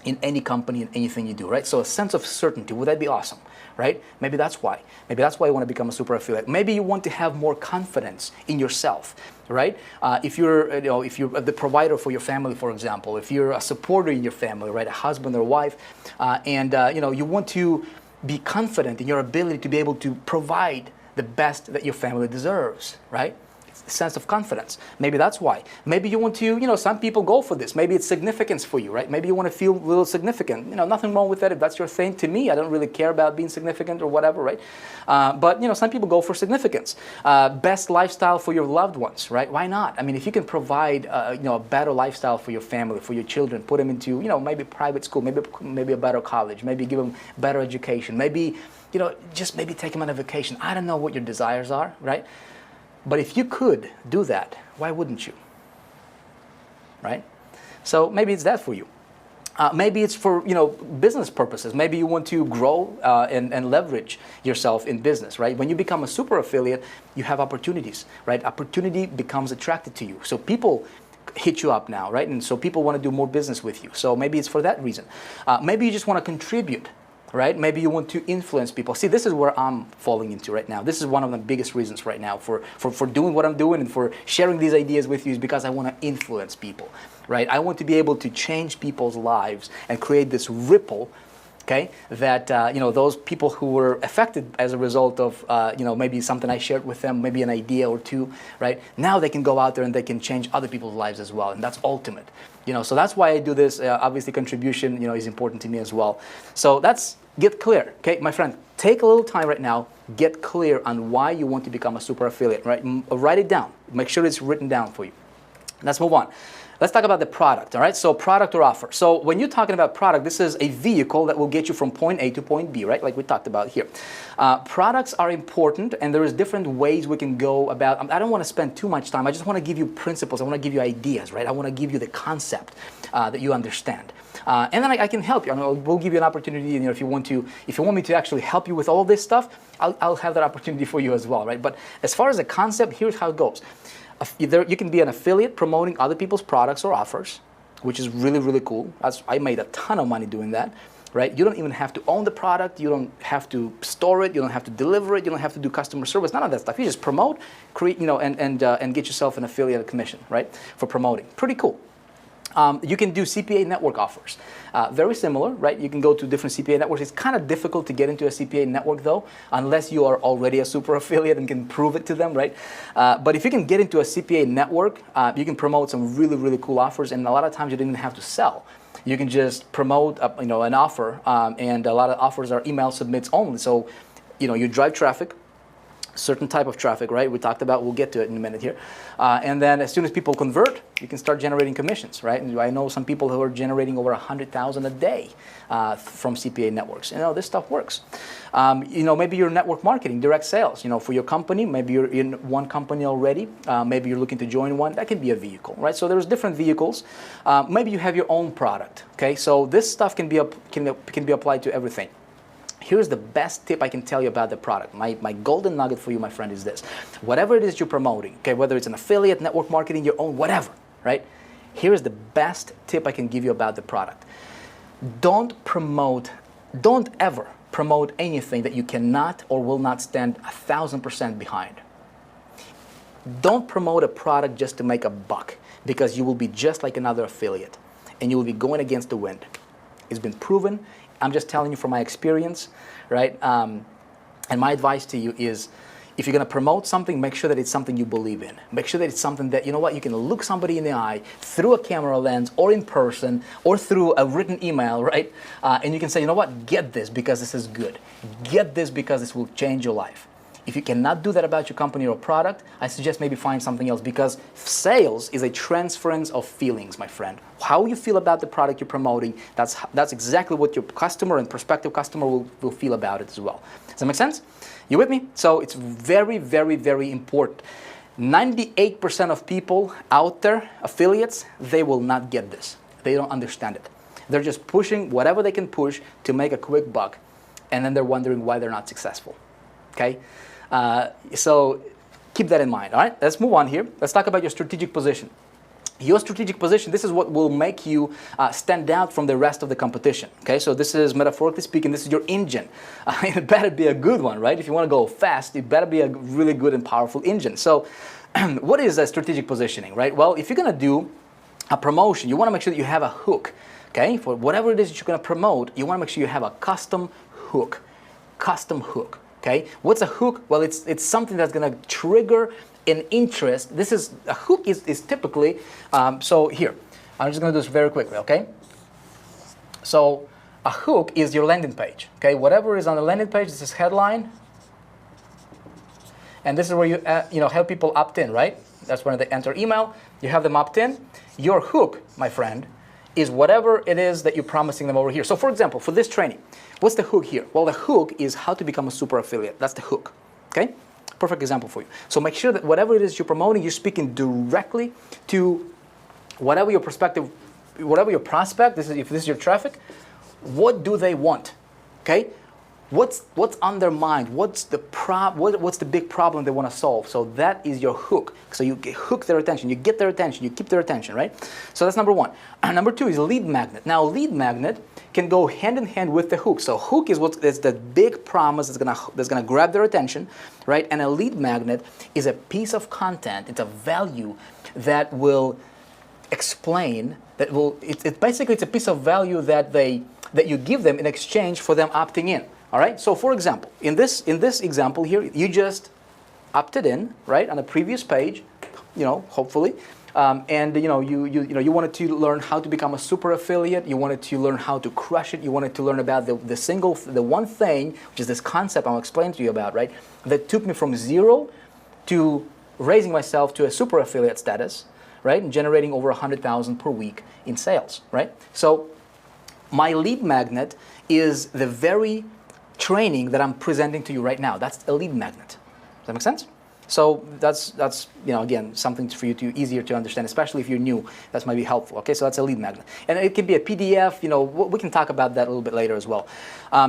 A: in any company and anything you do, right? So a sense of certainty, would that be awesome, right? Maybe that's why. Maybe that's why you want to become a super affiliate. Maybe you want to have more confidence in yourself, right? If you're the provider for your family, for example, if you're a supporter in your family, right, a husband or wife, and you want to be confident in your ability to be able to provide the best that your family deserves, right? Sense of confidence. Maybe that's why. Maybe you want to, some people go for this. Maybe it's significance for you, right? Maybe you want to feel a little significant. Nothing wrong with that if that's your thing. To me, I don't really care about being significant or whatever, right? But, some people go for significance. Best lifestyle for your loved ones, right? Why not? I mean, if you can provide, a better lifestyle for your family, for your children, put them into, maybe private school, maybe a better college, maybe give them better education, maybe, just maybe take them on a vacation. I don't know what your desires are, right? But if you could do that, why wouldn't you? Right? So maybe it's that for you. Maybe it's for business purposes. Maybe you want to grow and leverage yourself in business, right? When you become a super affiliate, you have opportunities, right? Opportunity becomes attracted to you. So people hit you up now, right? And so people want to do more business with you. So maybe it's for that reason. Maybe you just want to contribute, right? Maybe you want to influence people. See, this is where I'm falling into right now. This is one of the biggest reasons right now for doing what I'm doing and for sharing these ideas with you, is because I want to influence people, right? I want to be able to change people's lives and create this ripple, okay, that those people who were affected as a result of maybe something I shared with them, maybe an idea or two, right? Now they can go out there and they can change other people's lives as well, and that's ultimate. So that's why I do this. Obviously, contribution, is important to me as well. So that's get clear, okay, my friend. Take a little time right now. Get clear on why you want to become a super affiliate, right? Write it down. Make sure it's written down for you. Let's move on. Let's talk about the product, all right? So product or offer. So when you're talking about product, this is a vehicle that will get you from point A to point B, right? Like we talked about here. Products are important, and there is different ways we can go about. I don't want to spend too much time. I just want to give you principles. I want to give you ideas, right? I want to give you the concept that you understand. And then I can help you. We'll give you an opportunity, if you want me to actually help you with all this stuff, I'll have that opportunity for you as well, right? But as far as the concept, here's how it goes. You can be an affiliate promoting other people's products or offers, which is really, really cool. I made a ton of money doing that, right? You don't even have to own the product. You don't have to store it. You don't have to deliver it. You don't have to do customer service. None of that stuff. You just promote, create, and get yourself an affiliate commission, right, for promoting. Pretty cool. You can do CPA network offers. Very similar, right? You can go to different CPA networks. It's kind of difficult to get into a CPA network, though, unless you are already a super affiliate and can prove it to them, right? But if you can get into a CPA network, you can promote some really, really cool offers, and a lot of times you don't even have to sell. You can just promote, an offer, and a lot of offers are email submits only. So, you drive traffic. Certain type of traffic, right? We talked about, we'll get to it in a minute here. And then as soon as people convert, you can start generating commissions, right? And I know some people who are generating over 100,000 a day from CPA networks. This stuff works. Maybe you're network marketing, direct sales, for your company. Maybe you're in one company already. Maybe you're looking to join one. That can be a vehicle, right? So there's different vehicles. Maybe you have your own product, okay? So this stuff can be applied to everything. Here's the best tip I can tell you about the product. My golden nugget for you, my friend, is this. Whatever it is you're promoting, okay, whether it's an affiliate, network marketing, your own, whatever, right? Here's the best tip I can give you about the product. Don't ever promote anything that you cannot or will not stand 1,000% behind. Don't promote a product just to make a buck, because you will be just like another affiliate and you will be going against the wind. It's been proven. I'm just telling you from my experience, right? And my advice to you is, if you're going to promote something, make sure that it's something you believe in. Make sure that it's something that, you can look somebody in the eye through a camera lens or in person or through a written email, right? And you can say, get this because this is good. Get this because this will change your life. If you cannot do that about your company or product, I suggest maybe find something else, because sales is a transference of feelings, my friend. How you feel about the product you're promoting, that's exactly what your customer and prospective customer will feel about it as well. Does that make sense? You with me? So it's very, very, very important. 98% of people out there, affiliates, they will not get this. They don't understand it. They're just pushing whatever they can push to make a quick buck, and then they're wondering why they're not successful. Okay? So keep that in mind, all right? Let's move on here. Let's talk about your strategic position. Your strategic position, this is what will make you stand out from the rest of the competition, okay? So this is, metaphorically speaking, this is your engine. It better be a good one, right? If you want to go fast, it better be a really good and powerful engine. So what is strategic positioning, right? Well, if you're going to do a promotion, you want to make sure that you have a hook, okay? For whatever it is that you're going to promote, you want to make sure you have a custom hook. Okay, what's a hook? Well, it's something that's going to trigger an interest. A hook is typically, so here, I'm just going to do this very quickly, okay? So a hook is your landing page, okay? Whatever is on the landing page, this is headline, and this is where you help people opt in, right? That's when they enter email, you have them opt in. Your hook, my friend, is whatever it is that you're promising them over here. So for example, for this training, what's the hook here? Well, the hook is how to become a super affiliate. That's the hook, okay? Perfect example for you. So make sure that whatever it is you're promoting, you're speaking directly to whatever your prospect, if this is your traffic, what do they want, okay? what's on their mind, what's the big problem they want to solve. So that is your hook. So you hook their attention, you get their attention, you keep their attention, right? So that's number one. Number two is lead magnet. Now lead magnet can go hand in hand with the hook. So hook is the big promise that's gonna grab their attention, right? And a lead magnet is a piece of content, it's a value that will explain, basically it's a piece of value that you give them in exchange for them opting in. All right. So, for example, in this example here, you just opted in, right, on a previous page, hopefully, and you wanted to learn how to become a super affiliate. You wanted to learn how to crush it. You wanted to learn about the one thing, which is this concept I'm explaining to you about, right, that took me from zero to raising myself to a super affiliate status, right, and generating over 100,000 per week in sales, right. So, my lead magnet is the very training that I'm presenting to you right now. That's a lead magnet. Does that make sense? So that's again, something for you easier to understand, especially if you're new. That might be helpful. Okay, so that's a lead magnet, and it can be a PDF. We can talk about that a little bit later as well.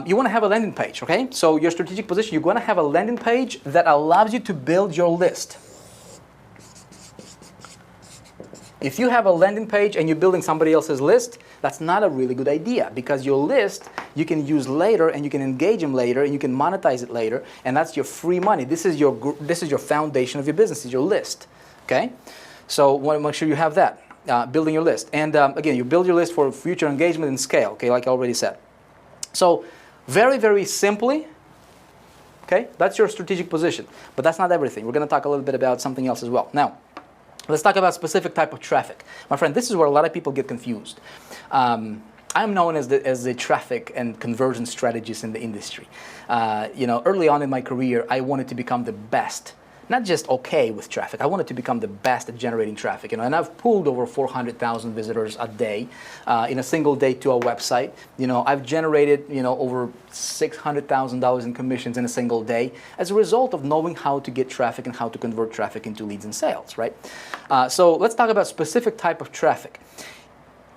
A: You want to have a landing page. Okay, so your strategic position. You're going to have a landing page that allows you to build your list. If you have a landing page and you're building somebody else's list, that's not a really good idea, because your list you can use later and you can engage them later and you can monetize it later, and that's your free money. This is your foundation of your business, is your list. Okay, so want to make sure you have that, building your list. And again, you build your list for future engagement and scale. Okay, like I already said. So very, very simply, okay, that's your strategic position. But that's not everything. We're going to talk a little bit about something else as well. Now, let's talk about specific type of traffic. My friend, this is where a lot of people get confused. I'm known as the traffic and conversion strategist in the industry. Early on in my career, I wanted to become the best, not just okay with traffic. I wanted to become the best at generating traffic. And I've pulled over 400,000 visitors a day in a single day to a website. I've generated over $600,000 in commissions in a single day as a result of knowing how to get traffic and how to convert traffic into leads and sales, right? So let's talk about specific type of traffic.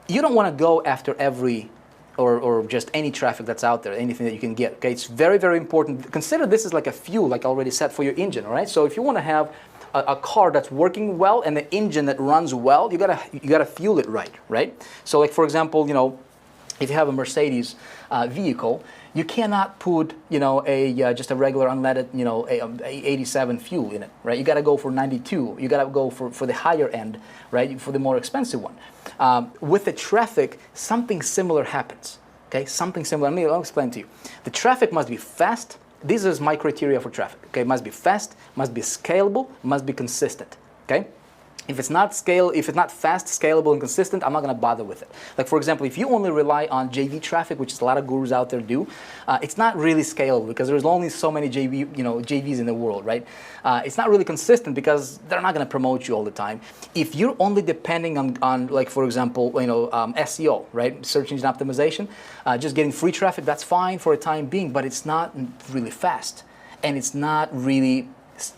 A: You don't want to go after every or just any traffic that's out there, anything that you can get. Okay, it's very, very important. Consider this is like a fuel, like I already said, for your engine. All right. So if you want to have a car that's working well and the engine that runs well, you gotta fuel it right. So like, for example, if you have a Mercedes vehicle, you cannot put just a regular unleaded a 87 fuel in it, right? You got to go for 92. You got to go for the higher end, right? For the more expensive one. With the traffic, something similar happens. Okay, something similar. I'll explain to you. The traffic must be fast. This is my criteria for traffic. Okay, it must be fast, must be scalable, must be consistent. Okay. If it's not fast, scalable, and consistent, I'm not going to bother with it. Like, for example, if you only rely on JV traffic, which a lot of gurus out there do, it's not really scalable because there's only so many JVs in the world, right? It's not really consistent because they're not going to promote you all the time. If you're only depending on like, for example, SEO, right, search engine optimization, just getting free traffic, that's fine for a time being, but it's not really fast, and it's not really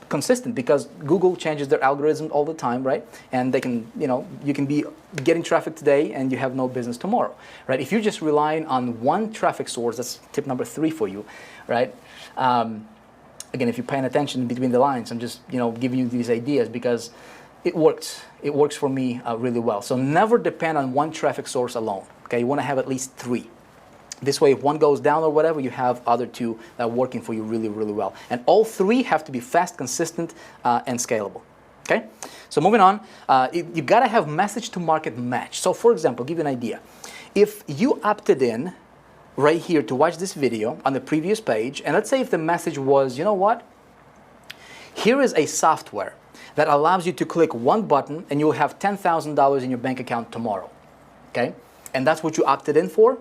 A: consistent because Google changes their algorithm all the time, right? And they can, you can be getting traffic today and you have no business tomorrow, right? If you're just relying on one traffic source, that's tip number 3 for you, right? Again, if you're paying attention between the lines, I'm just, giving you these ideas because it works. It works for me really well. So never depend on one traffic source alone, okay? You want to have at least 3. This way, if one goes down or whatever, you have other 2 that are working for you really, really well. And all 3 have to be fast, consistent, and scalable. Okay? So moving on, you got to have message to market match. So for example, I'll give you an idea. If you opted in right here to watch this video on the previous page, and let's say if the message was, you know what? Here is a software that allows you to click one button and you'll have $10,000 in your bank account tomorrow. Okay? And that's what you opted in for.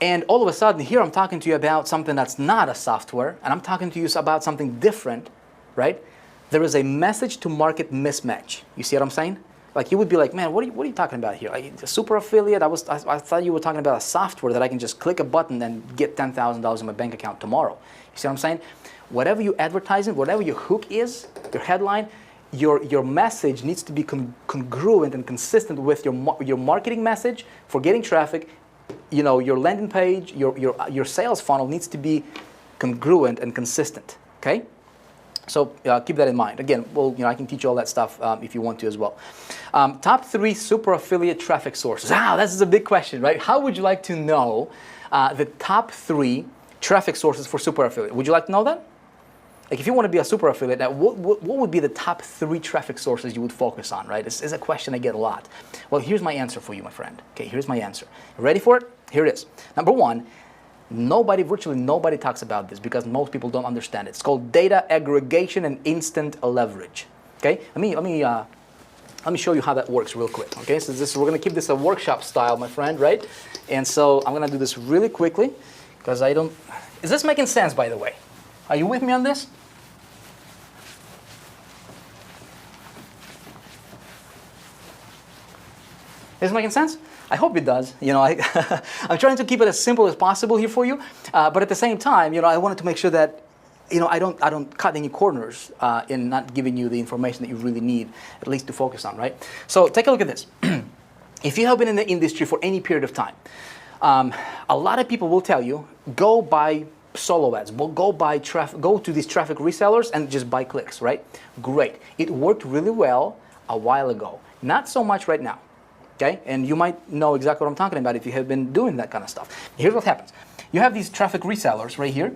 A: And all of a sudden, here I'm talking to you about something that's not a software, and I'm talking to you about something different, right? There is a message to market mismatch. You see what I'm saying? Like, you would be like, man, what are you talking about here? Like, a super affiliate? I thought you were talking about a software that I can just click a button and get $10,000 in my bank account tomorrow. You see what I'm saying? Whatever you advertising, whatever your hook is, your headline, your message needs to be congruent and consistent with your marketing message for getting traffic your landing page, your sales funnel needs to be congruent and consistent. Okay, so keep that in mind. Again, well, I can teach you all that stuff if you want to as well. Top 3 super affiliate traffic sources. This is a big question, right? How would you like to know the top 3 traffic sources for super affiliate? Would you like to know that? Like, if you want to be a super affiliate, now what would be the top 3 traffic sources you would focus on, right? This is a question I get a lot. Well, here's my answer for you, my friend. Okay, here's my answer. Ready for it? Here it is. Number 1, virtually nobody talks about this because most people don't understand it. It's called data aggregation and instant leverage. Okay, let me show you how that works real quick. Okay, so we're gonna keep this a workshop style, my friend, right? And so I'm gonna do this really quickly because is this making sense, by the way? Are you with me on this? Is this making sense? I hope it does. I'm trying to keep it as simple as possible here for you, but at the same time, I wanted to make sure that I don't cut any corners in not giving you the information that you really need, at least to focus on, right? So take a look at this. If you have been in the industry for any period of time, a lot of people will tell you, go buy solo ads, go to these traffic resellers and just buy clicks, right? Great. It worked really well a while ago. Not so much right now. Okay, and you might know exactly what I'm talking about if you have been doing that kind of stuff. Here's what happens. You have these traffic resellers right here.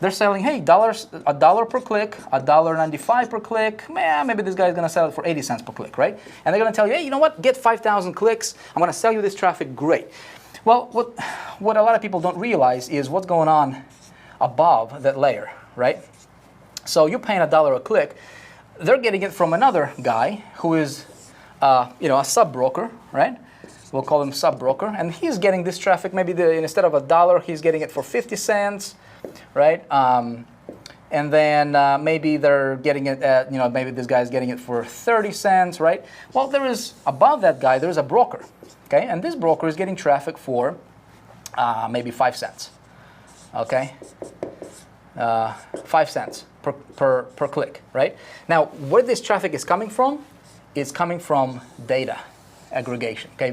A: They're selling, hey, $1 per click, $1.95 per click. Maybe this guy's gonna sell it for 80 cents per click, right? And they're gonna tell you, hey, you know what? Get 5,000 clicks. I'm gonna sell you this traffic. Great. Well, what a lot of people don't realize is what's going on above that layer, right? So you're paying $1 a click. They're getting it from another guy who is a sub-broker, right? We'll call him sub-broker, and he's getting this traffic. Maybe instead of $1, he's getting it for 50 cents, right? And then maybe they're getting it at, maybe this guy's getting it for 30 cents, right? Well, above that guy, there's a broker, okay? And this broker is getting traffic for maybe 5 cents, okay? 5 cents per click, right? Now, where this traffic is coming from, it's coming from data aggregation. Okay,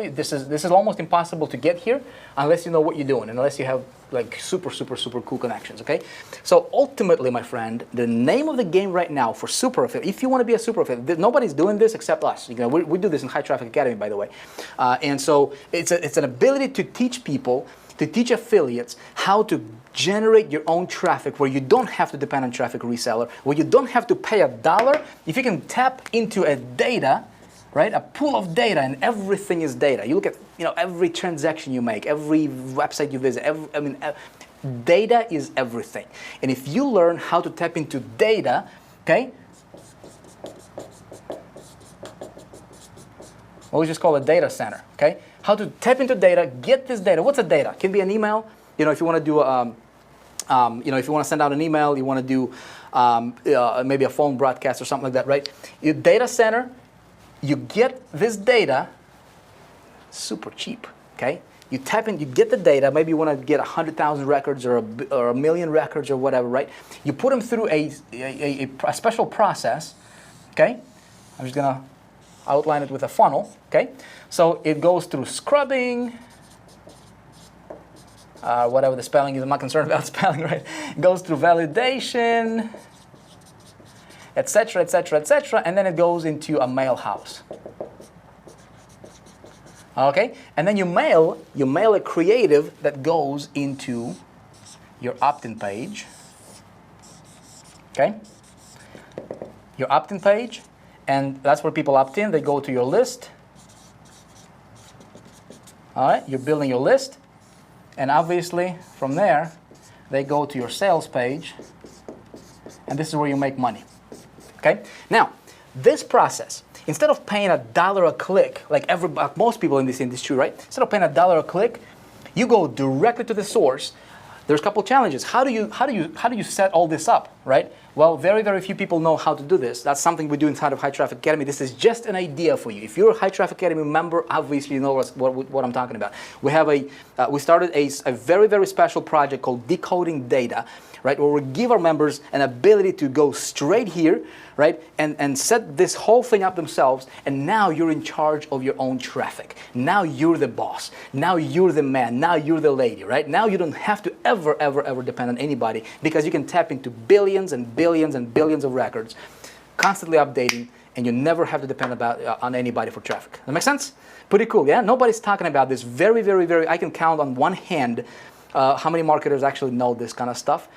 A: this is almost impossible to get here unless you know what you're doing, and unless you have like super cool connections. Okay, so ultimately, my friend, the name of the game right now for super affiliate, if you want to be a super affiliate, nobody's doing this except us. We do this in High Traffic Academy, by the way, and so it's an ability to teach people, to teach affiliates how to generate your own traffic where you don't have to depend on traffic reseller, where you don't have to pay $1. If you can tap into a data, right, a pool of data, and everything is data. You look at every transaction you make, every website you visit, data is everything. And if you learn how to tap into data, okay, what we just call a data center, okay? How to tap into data, get this data. What's a data? It can be an email. If you want to do if you want to send out an email, you want to do maybe a phone broadcast or something like that, right? Your data center, you get this data super cheap, okay? You tap in, you get the data. Maybe you want to get 100,000 records or a million records or whatever, right? You put them through a special process, okay? I'm just gonna outline it with a funnel, okay? So it goes through scrubbing, whatever the spelling is, I'm not concerned about spelling, right? It goes through validation, etc., and then it goes into a mail house. Okay, and then you mail a creative that goes into your opt-in page. Okay, your opt-in page, and that's where people opt in. They go to your list. All right, you're building your list. And obviously, from there, they go to your sales page, and this is where you make money. Okay? Now, this process, instead of paying $1 a click, like most people in this industry, right? Instead of paying $1 a click, you go directly to the source. There's a couple challenges. How do you set all this up, right? Well, very few people know how to do this. That's something we do inside of High Traffic Academy. This is just an idea for you. If you're a High Traffic Academy member, obviously you know what I'm talking about. We have we started a very special project called Decoding Data, right? Or we give our members an ability to go straight here, right? And set this whole thing up themselves, and now you're in charge of your own traffic. Now you're the boss. Now you're the man. Now you're the lady, right? Now you don't have to ever depend on anybody, because you can tap into billions and billions and billions of records, constantly updating, and you never have to depend on anybody for traffic. That makes sense? Pretty cool, yeah? Nobody's talking about this. Very, I can count on one hand how many marketers actually know this kind of stuff.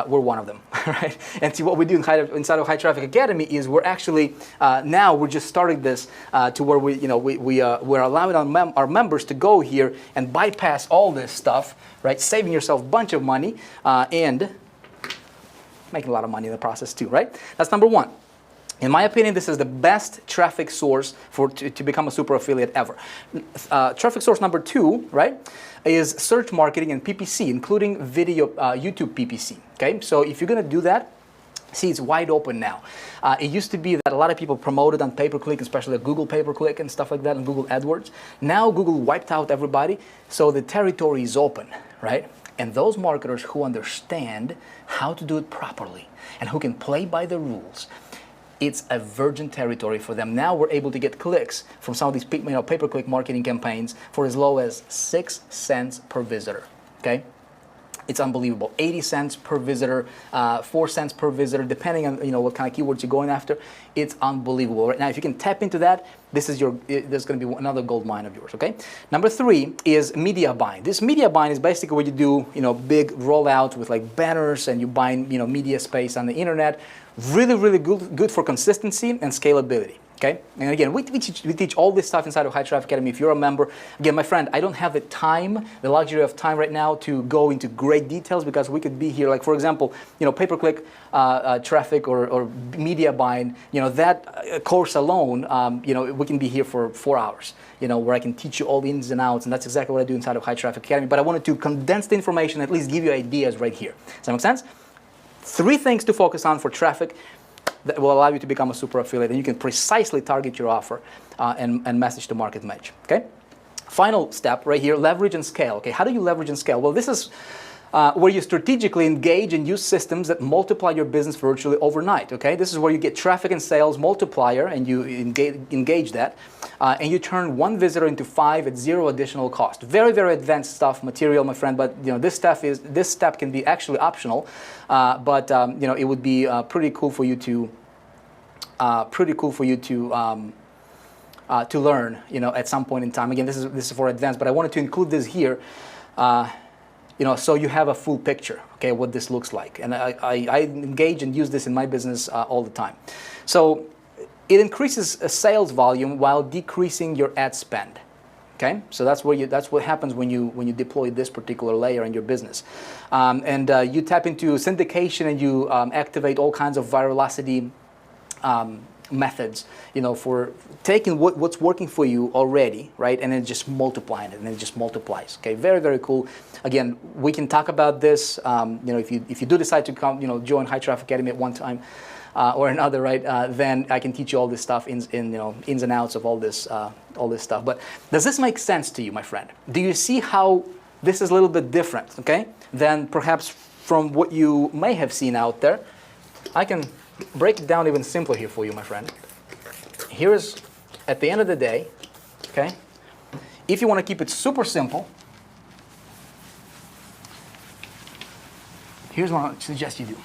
A: We're one of them, right? And see, what we do inside of High Traffic Academy is we're actually now we're just starting this to where we're allowing our members to go here and bypass all this stuff, right? Saving yourself a bunch of money and making a lot of money in the process too, right? That's number one. In my opinion, this is the best traffic source to become a super affiliate ever. Traffic source number two, right, is search marketing and PPC, including video YouTube PPC. Okay, so if you're going to do that, see, it's wide open now. It used to be that a lot of people promoted on pay-per-click, especially Google pay-per-click and stuff like that, and Google AdWords. Now Google wiped out everybody, so the territory is open, right? And those marketers who understand how to do it properly and who can play by the rules, it's a virgin territory for them. Now we're able to get clicks from some of these pay-per-click marketing campaigns for as low as 6 cents per visitor, okay? It's unbelievable. 80 cents per visitor, 4 cents per visitor, depending on what kind of keywords you're going after. It's unbelievable. Right now, if you can tap into that, there's going to be another gold mine of yours. Okay. Number three is media buying. This media buying is basically what you do, big rollouts with like banners, and you buy media space on the internet. Really good for consistency and scalability. Okay, and again, we teach all this stuff inside of High Traffic Academy. If you're a member, again, my friend, I don't have the luxury of time right now to go into great details, because we could be here, like for example, pay-per-click traffic or media buying. That course alone, we can be here for 4 hours. Where I can teach you all the ins and outs, and that's exactly what I do inside of High Traffic Academy. But I wanted to condense the information, at least give you ideas right here. Does that make sense? 3 things to focus on for traffic that will allow you to become a super affiliate, and you can precisely target your offer and message to market match. Okay. Final step right here: leverage and scale. Okay, how do you leverage and scale? Well, this is where you strategically engage and use systems that multiply your business virtually overnight. Okay, this is where you get traffic and sales multiplier, and you engage that, and you turn 1 visitor into 5 at 0 additional cost. Very advanced stuff, material, my friend. But this step can be actually optional, but it would be pretty cool for you to to learn, at some point in time. Again, this is for advanced, but I wanted to include this here. So you have a full picture, okay, what this looks like. And I engage and use this in my business all the time. So it increases a sales volume while decreasing your ad spend. Okay, so that's what happens when you deploy this particular layer in your business, and you tap into syndication, and you activate all kinds of virality methods, for taking what's working for you already, right, and then just multiplying it, and then it just multiplies. Okay, very cool. Again, we can talk about this. If you do decide to come, join High Traffic Academy at one time or another, right, then I can teach you all this stuff, ins and outs of all this stuff. But does this make sense to you, my friend? Do you see how this is a little bit different, okay, than perhaps from what you may have seen out there? I can break it down even simpler here for you, my friend. Here's, at the end of the day, okay, if you want to keep it super simple, here's what I suggest you do.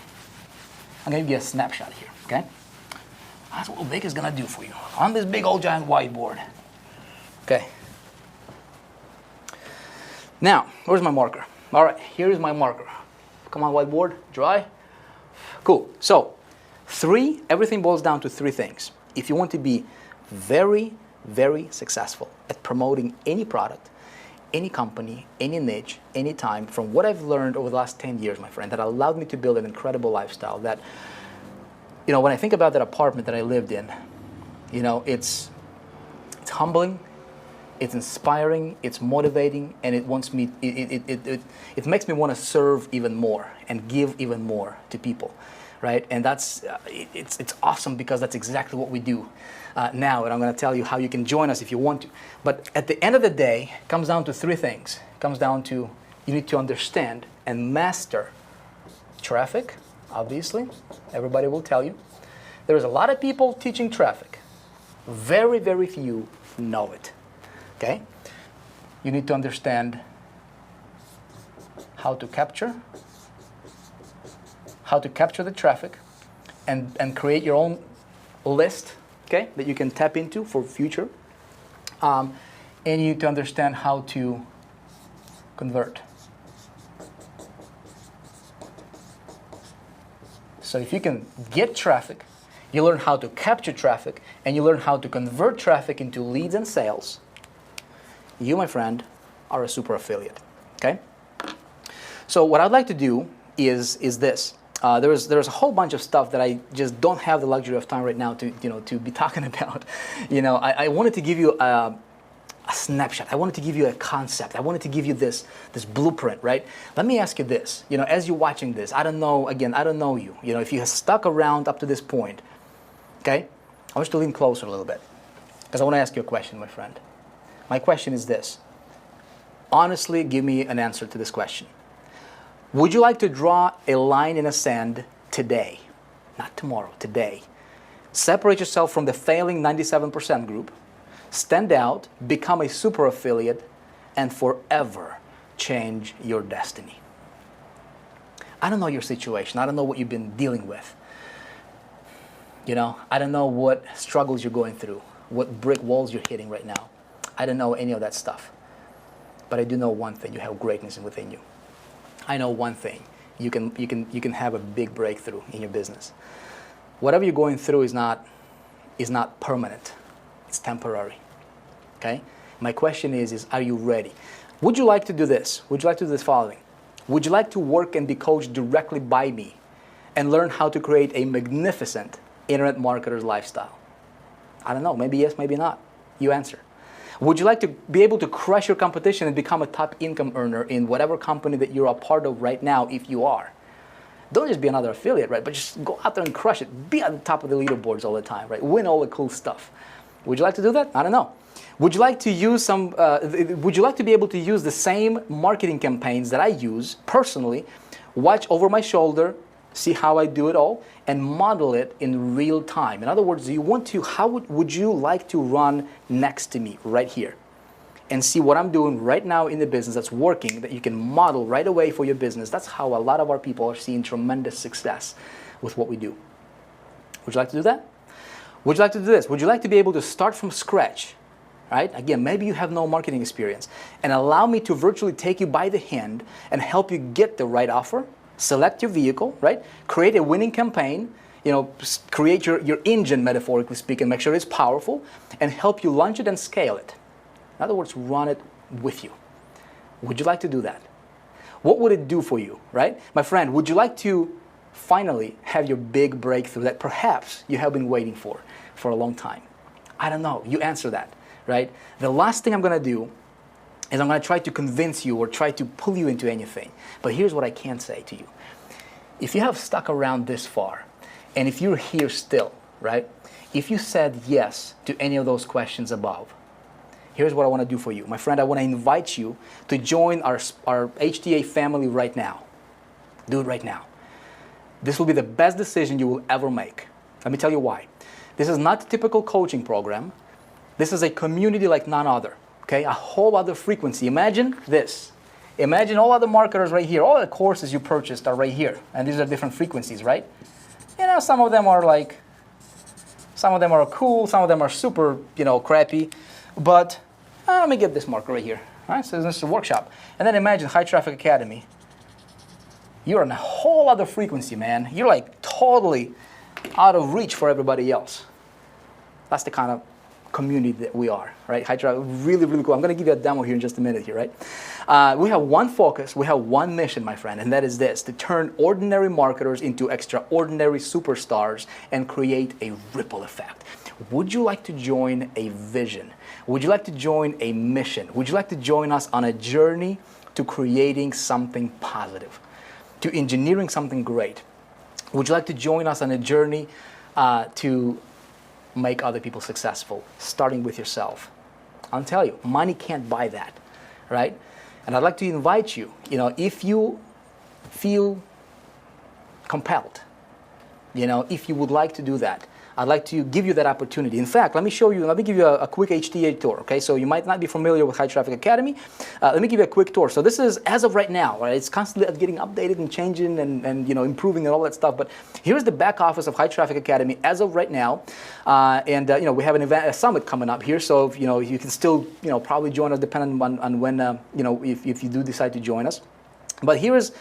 A: I'm going to give you a snapshot here, okay? That's what Vic is going to do for you on this big old giant whiteboard. Okay. Now, where's my marker? All right, here's my marker. Come on, whiteboard, dry. Cool. So, everything boils down to 3 things. If you want to be very successful at promoting any product, any company, any niche, any time, from what I've learned over the last 10 years, my friend, that allowed me to build an incredible lifestyle that, when I think about that apartment that I lived in, it's humbling, it's inspiring, it's motivating, and it makes me want to serve even more and give even more to people. Right, and that's it's awesome, because that's exactly what we do now, and I'm going to tell you how you can join us if you want to. But at the end of the day, it comes down to 3 things. It comes down to, you need to understand and master Traffic, obviously, everybody will tell you. There's a lot of people teaching traffic. Very, very few know it, okay? You need to understand how to capture the traffic and create your own list, okay, that you can tap into for future. And you need to understand how to convert. So if you can get traffic, you learn how to capture traffic, and you learn how to convert traffic into leads and sales, you, my friend, are a super affiliate, okay? So what I'd like to do is this. There's a whole bunch of stuff that I just don't have the luxury of time right now to be talking about. I wanted to give you a snapshot. I wanted to give you a concept. I wanted to give you this blueprint, right? Let me ask you this. As you're watching this, I don't know you. If you have stuck around up to this point, okay? I want you to lean closer a little bit because I want to ask you a question, my friend. My question is this. Honestly, give me an answer to this question. Would you like to draw a line in the sand today? Not tomorrow, today. Separate yourself from the failing 97% group, stand out, become a super affiliate, and forever change your destiny. I don't know your situation. I don't know what you've been dealing with. I don't know what struggles you're going through, what brick walls you're hitting right now. I don't know any of that stuff. But I do know one thing, you have greatness within you. I know one thing, you can have a big breakthrough in your business. Whatever you're going through is not permanent. It's temporary. Okay? My question is are you ready? Would you like to do this? Would you like to do this following? Would you like to work and be coached directly by me and learn how to create a magnificent internet marketer's lifestyle? I don't know, maybe yes, maybe not. You answer. Would you like to be able to crush your competition and become a top income earner in whatever company that you're a part of right now if you are? Don't just be another affiliate, right? But just go out there and crush it. Be at the top of the leaderboards all the time, right? Win all the cool stuff. Would you like to do that? I don't know. Would you like to use would you like to be able to use the same marketing campaigns that I use personally, watch over my shoulder, see how I do it all, and model it in real time? In other words, how would you like to run next to me right here and see what I'm doing right now in the business that's working, that you can model right away for your business? That's how a lot of our people are seeing tremendous success with what we do. Would you like to do that? Would you like to do this? Would you like to be able to start from scratch, right? Again, maybe you have no marketing experience, and allow me to virtually take you by the hand and help you get the right offer, select your vehicle, right? Create a winning campaign, create your engine, metaphorically speaking, make sure it's powerful, and help you launch it and scale it. In other words, run it with you. Would you like to do that? What would it do for you, right? My friend, would you like to finally have your big breakthrough that perhaps you have been waiting for a long time? I don't know. You answer that, right? The last thing I'm going to do is I'm going to try to convince you or try to pull you into anything. But here's what I can say to you. If you have stuck around this far, and if you're here still, right? If you said yes to any of those questions above, here's what I want to do for you. My friend, I want to invite you to join our HTA family right now. Do it right now. This will be the best decision you will ever make. Let me tell you why. This is not a typical coaching program. This is a community like none other. Okay, a whole other frequency. Imagine this. Imagine all other marketers right here. All the courses you purchased are right here. And these are different frequencies, right? Some of them are cool, some of them are super, crappy. But let me get this marker right here. All right, so this is a workshop. And then imagine High Traffic Academy. You're on a whole other frequency, man. You're like totally out of reach for everybody else. That's the kind of community that we are, right? High traffic, really, really cool. I'm going to give you a demo here in just a minute here, right? We have one focus, we have one mission, my friend, and that is this: to turn ordinary marketers into extraordinary superstars and create a ripple effect. Would you like to join a vision? Would you like to join a mission? Would you like to join us on a journey to creating something positive, to engineering something great? Would you like to join us on a journey to make other people successful, starting with yourself? I'll tell you, money can't buy that, right? And I'd like to invite you, if you feel compelled, if you would like to do that, I'd like to give you that opportunity. In fact, let me give you a quick HTA tour, okay? So you might not be familiar with High Traffic Academy. Let me give you a quick tour. So this is, as of right now, right? It's constantly getting updated and changing and improving and all that stuff. But here's the back office of High Traffic Academy as of right now. We have a summit coming up here. So, you can still, probably join us depending on when, if you do decide to join us. But here's,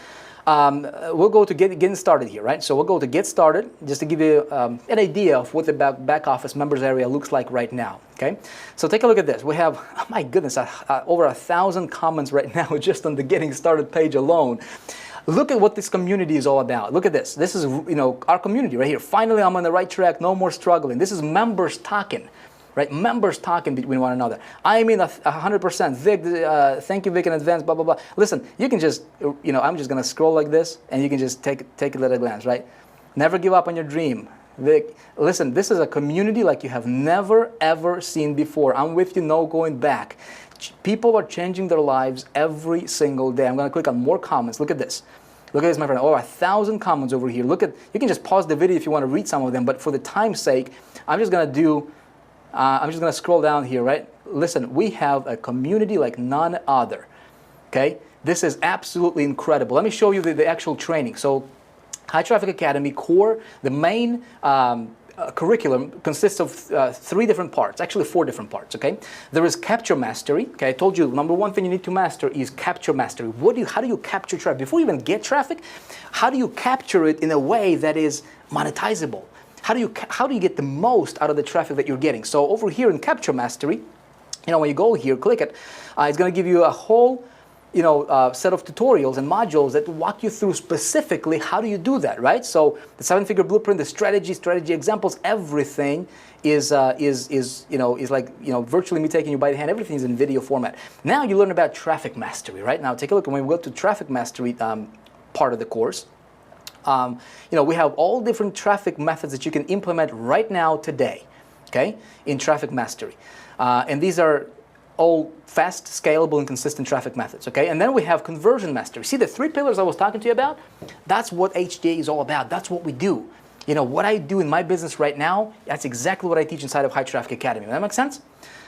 A: we'll go to getting started here, right? So we'll go to get started, just to give you an idea of what the back office members area looks like right now, okay? So take a look at this. We have, oh my goodness, over 1,000 comments right now just on the getting started page alone. Look at what this community is all about. Look at this. This is, our community right here. Finally, I'm on the right track. No more struggling. This is members talking. Right, members talking between one another. I mean 100%. Vic, thank you, Vic, in advance. Blah blah blah. Listen, you can just, I'm just gonna scroll like this, and you can just take it at a glance. Right, never give up on your dream. Vic, listen, this is a community like you have never ever seen before. I'm with you, no going back. People are changing their lives every single day. I'm gonna click on more comments. Look at this. Look at this, my friend. Over 1,000 comments over here. Look at. You can just pause the video if you want to read some of them, but for the time's sake, I'm just gonna scroll down here, right? Listen, we have a community like none other, okay? This is absolutely incredible. Let me show you the actual training. So, High Traffic Academy core, the main curriculum consists of 3 different parts, actually 4 different parts, okay? There is capture mastery, okay? I told you, number 1 thing you need to master is capture mastery. How do you capture traffic? Before you even get traffic, how do you capture it in a way that is monetizable? How do you get the most out of the traffic that you're getting? So over here in Capture Mastery, when you go here, click it, it's going to give you a whole, set of tutorials and modules that walk you through specifically how do you do that, right? So the 7-figure blueprint, the strategy examples, everything is like virtually me taking you by the hand. Everything is in video format. Now you learn about traffic mastery, right? Now take a look. When we go to traffic mastery part of the course. We have all different traffic methods that you can implement right now today, okay, in Traffic Mastery. And these are all fast, scalable, and consistent traffic methods, okay? And then we have Conversion Mastery. See the 3 pillars I was talking to you about? That's what HTA is all about. That's what we do. What I do in my business right now, that's exactly what I teach inside of High Traffic Academy. Does that make sense?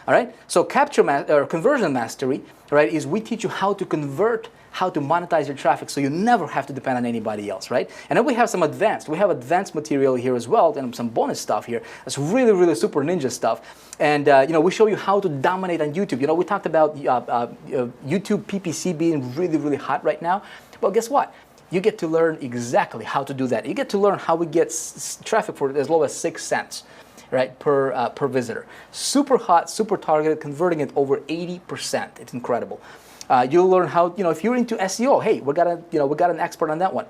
A: All right? So Conversion Mastery, right, is we teach you how to convert, how to monetize your traffic so you never have to depend on anybody else, right? And then we have advanced material here as well, and some bonus stuff here. That's really, really super ninja stuff. And, we show you how to dominate on YouTube. We talked about YouTube PPC being really, really hot right now. Well, guess what? You get to learn exactly how to do that. You get to learn how we get traffic for as low as 6 cents. Right, per visitor. Super hot, super targeted, converting it over 80%. It's incredible. You'll learn how, if you're into SEO, hey, we got an expert on that one.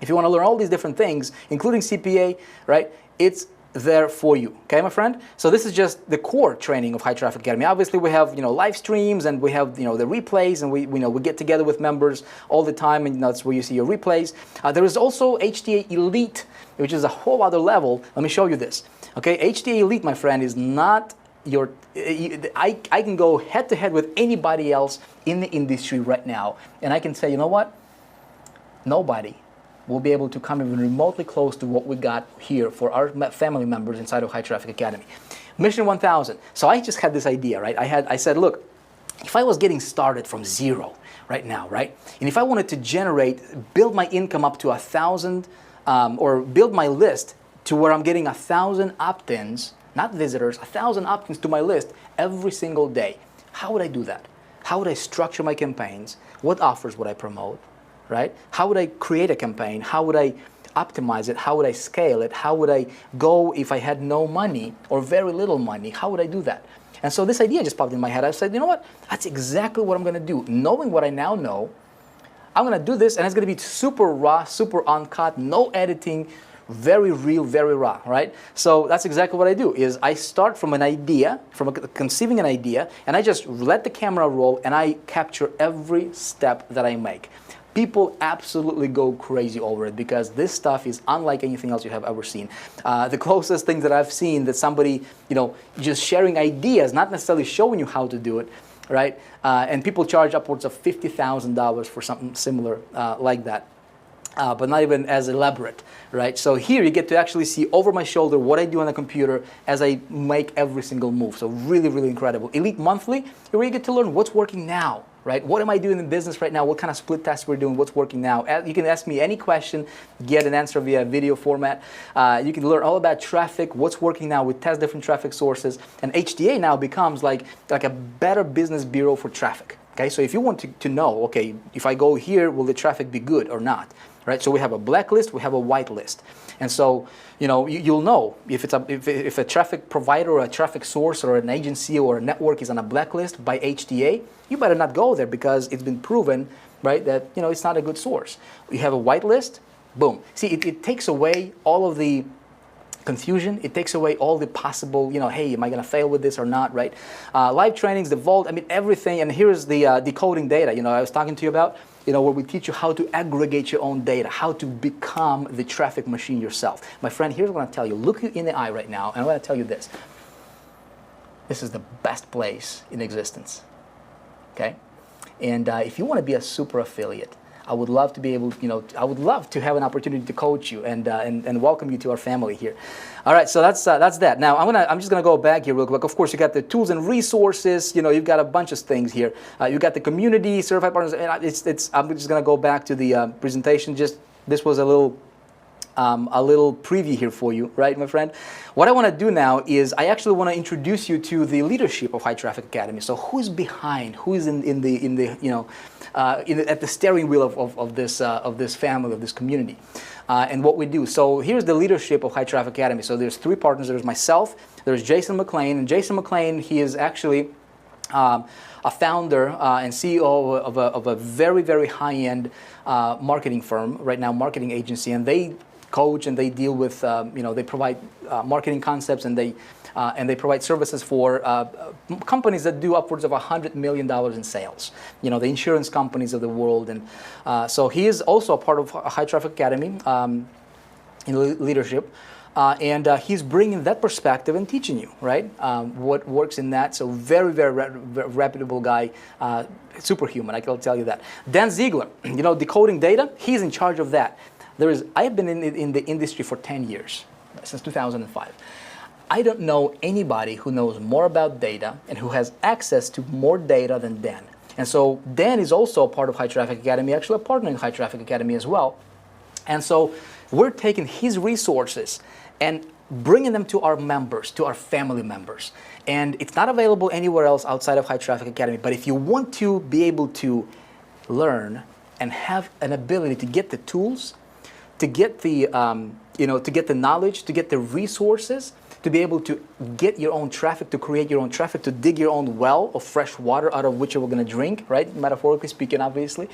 A: If you want to learn all these different things, including CPA, right, it's there for you. Okay, my friend? So this is just the core training of High Traffic Academy. Obviously, we have, live streams, and we have, the replays, and we get together with members all the time, and that's where you see your replays. There is also HTA Elite, which is a whole other level. Let me show you this. Okay, HTA Elite, my friend, is not your, I can go head to head with anybody else in the industry right now, and I can say, you know what? Nobody will be able to come even remotely close to what we got here for our family members inside of High Traffic Academy. Mission 1000. So I just had this idea, right? I said, look, if I was getting started from 0 right now, right? And if I wanted to build my income up to 1,000, or build my list to where I'm getting 1,000 opt-ins, not visitors, 1,000 opt-ins to my list every single day, how would I do that? How would I structure my campaigns? What offers would I promote, right? How would I create a campaign? How would I optimize it? How would I scale it? How would I go if I had no money or very little money? How would I do that? And so this idea just popped in my head. I said, you know what? That's exactly what I'm going to do. Knowing what I now know, I'm going to do this, and it's going to be super raw, super uncut, no editing, very real, very raw, right? So that's exactly what I do, is I start from an idea, conceiving an idea, and I just let the camera roll, and I capture every step that I make. People absolutely go crazy over it because this stuff is unlike anything else you have ever seen. The closest thing that I've seen that somebody, just sharing ideas, not necessarily showing you how to do it, right? And people charge upwards of $50,000 for something similar like that. but not even as elaborate, right? So here you get to actually see over my shoulder what I do on the computer as I make every single move. So really, really incredible. Elite Monthly, where you get to learn what's working now, right? What am I doing in business right now? What kind of split tests we're doing? What's working now? You can ask me any question, get an answer via video format. You can learn all about traffic, what's working now. We test different traffic sources, and HTA now becomes like a better business bureau for traffic. Okay, so if you want to know, okay, if I go here, will the traffic be good or not? Right, so we have a black list, we have a white list, and so you'll know if it's if a traffic provider or a traffic source or an agency or a network is on a blacklist by HTA, you better not go there because it's been proven, right, that it's not a good source. You have a white list, boom. See, it takes away all of the confusion. It takes away all the possible, hey, am I going to fail with this or not, right? Live trainings, the vault, I mean, everything. And here's the decoding data, I was talking to you about, where we teach you how to aggregate your own data, how to become the traffic machine yourself. My friend, here's what I'm going to tell you. Look you in the eye right now, and I'm going to tell you this. This is the best place in existence, okay? And if you want to be a super affiliate, I would love to be able, I would love to have an opportunity to coach you and welcome you to our family here. All right, so that's that. Now I'm just gonna go back here real quick. Of course, you got the tools and resources. You've got a bunch of things here. You got the community, certified partners. And I'm just gonna go back to the presentation. This was a little preview here for you, right, my friend? What I want to do now is I actually want to introduce you to the leadership of High Traffic Academy. So who's behind? Who is at the steering wheel of this family, of this community, and what we do. So here's the leadership of High Traffic Academy. So there's three partners. There's myself. There's Jason McLean, and Jason McLean, he is actually a founder and CEO of a very, very high-end marketing firm right now, marketing agency, and they coach and they deal with, they provide marketing concepts, and they provide services for companies that do upwards of $100 million in sales. The insurance companies of the world, and so he is also a part of High Traffic Academy in leadership. And he's bringing that perspective and teaching you, right, what works in that. So very, very reputable guy, superhuman, I can tell you that. Dan Ziegler, decoding data, he's in charge of that. I have been in the industry for 10 years, since 2005. I don't know anybody who knows more about data and who has access to more data than Dan. And so Dan is also a part of High Traffic Academy, actually a partner in High Traffic Academy as well. And so we're taking his resources and bringing them to our members, to our family members. And it's not available anywhere else outside of High Traffic Academy. But if you want to be able to learn and have an ability to get the tools, to get the, to get the knowledge, to get the resources, to be able to get your own traffic, to create your own traffic, to dig your own well of fresh water out of which you're going to drink, right? Metaphorically speaking, obviously.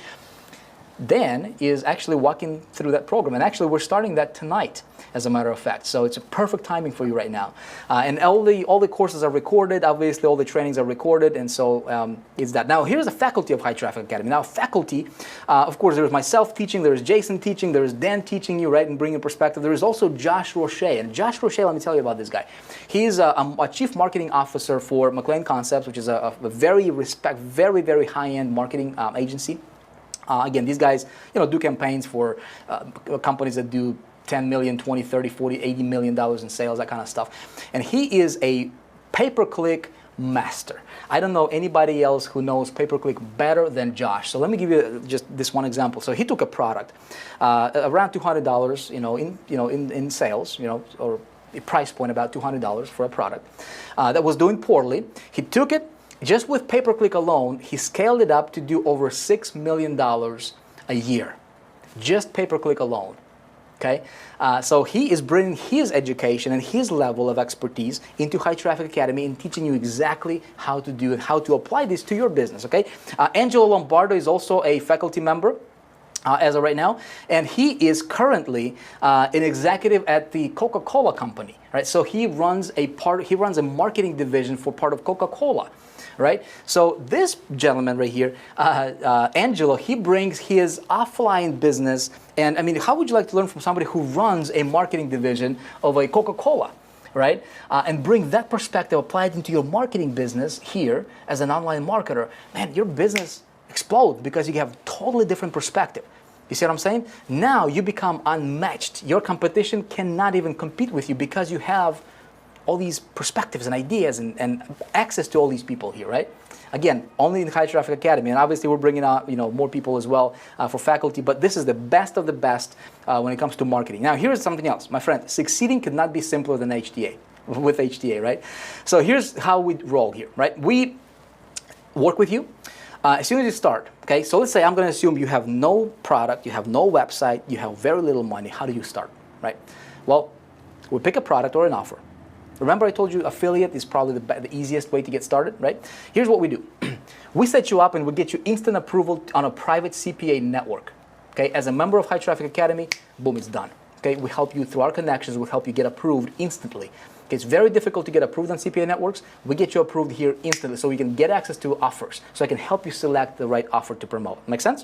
A: Dan is actually walking through that program, and actually we're starting that tonight, as a matter of fact. So it's a perfect timing for you right now. And all the courses are recorded. Obviously, all the trainings are recorded, and so it's that. Now, here's the faculty of High Traffic Academy. Now, faculty, of course, there's myself teaching, there's Jason teaching, there's Dan teaching you, right, and bringing perspective. There is also Josh Roche, and Josh Roche, let me tell you about this guy. He's a chief marketing officer for McLean Concepts, which is a very, very high-end marketing agency. Again, these guys, do campaigns for companies that do 10 million, 20, 30, 40, $80 million in sales, that kind of stuff. And he is a pay-per-click master. I don't know anybody else who knows pay-per-click better than Josh. So let me give you just this one example. So he took a product around $200, in sales, or a price point about $200 for a product that was doing poorly. He took it. Just with pay-per-click alone, he scaled it up to do over $6 million a year. Just pay-per-click alone. Okay? So he is bringing his education and his level of expertise into High Traffic Academy and teaching you exactly how to do it, how to apply this to your business. Okay? Angelo Lombardo is also a faculty member. As of right now, and he is currently an executive at the Coca-Cola company, right? So he runs a marketing division for part of Coca-Cola, right? So this gentleman right here, Angelo, he brings his offline business, and I mean, how would you like to learn from somebody who runs a marketing division of a Coca-Cola, right? And bring that perspective, apply it into your marketing business here as an online marketer. Man, your business explode because you have totally different perspective. You see what I'm saying? Now you become unmatched. Your competition cannot even compete with you because you have all these perspectives and ideas and access to all these people here, right? Again, only in High Traffic Academy, and obviously we're bringing out more people as well for faculty. But this is the best of the best when it comes to marketing. Now, here's something else, my friend. Succeeding could not be simpler than HTA with HTA, right? So here's how we roll here, right? We work with you as soon as you start. Okay, so let's say I'm going to assume you have no product, you have no website, you have very little money. How do you start, right? Well, we pick a product or an offer. Remember I told you affiliate is probably the easiest way to get started, right? Here's what we do. We set you up and we get you instant approval on a private CPA network. Okay, as a member of High Traffic Academy, boom, it's done. Okay, we help you through our connections, we help you get approved instantly. Okay, it's very difficult to get approved on CPA networks. We get you approved here instantly so we can get access to offers. So I can help you select the right offer to promote. Make sense?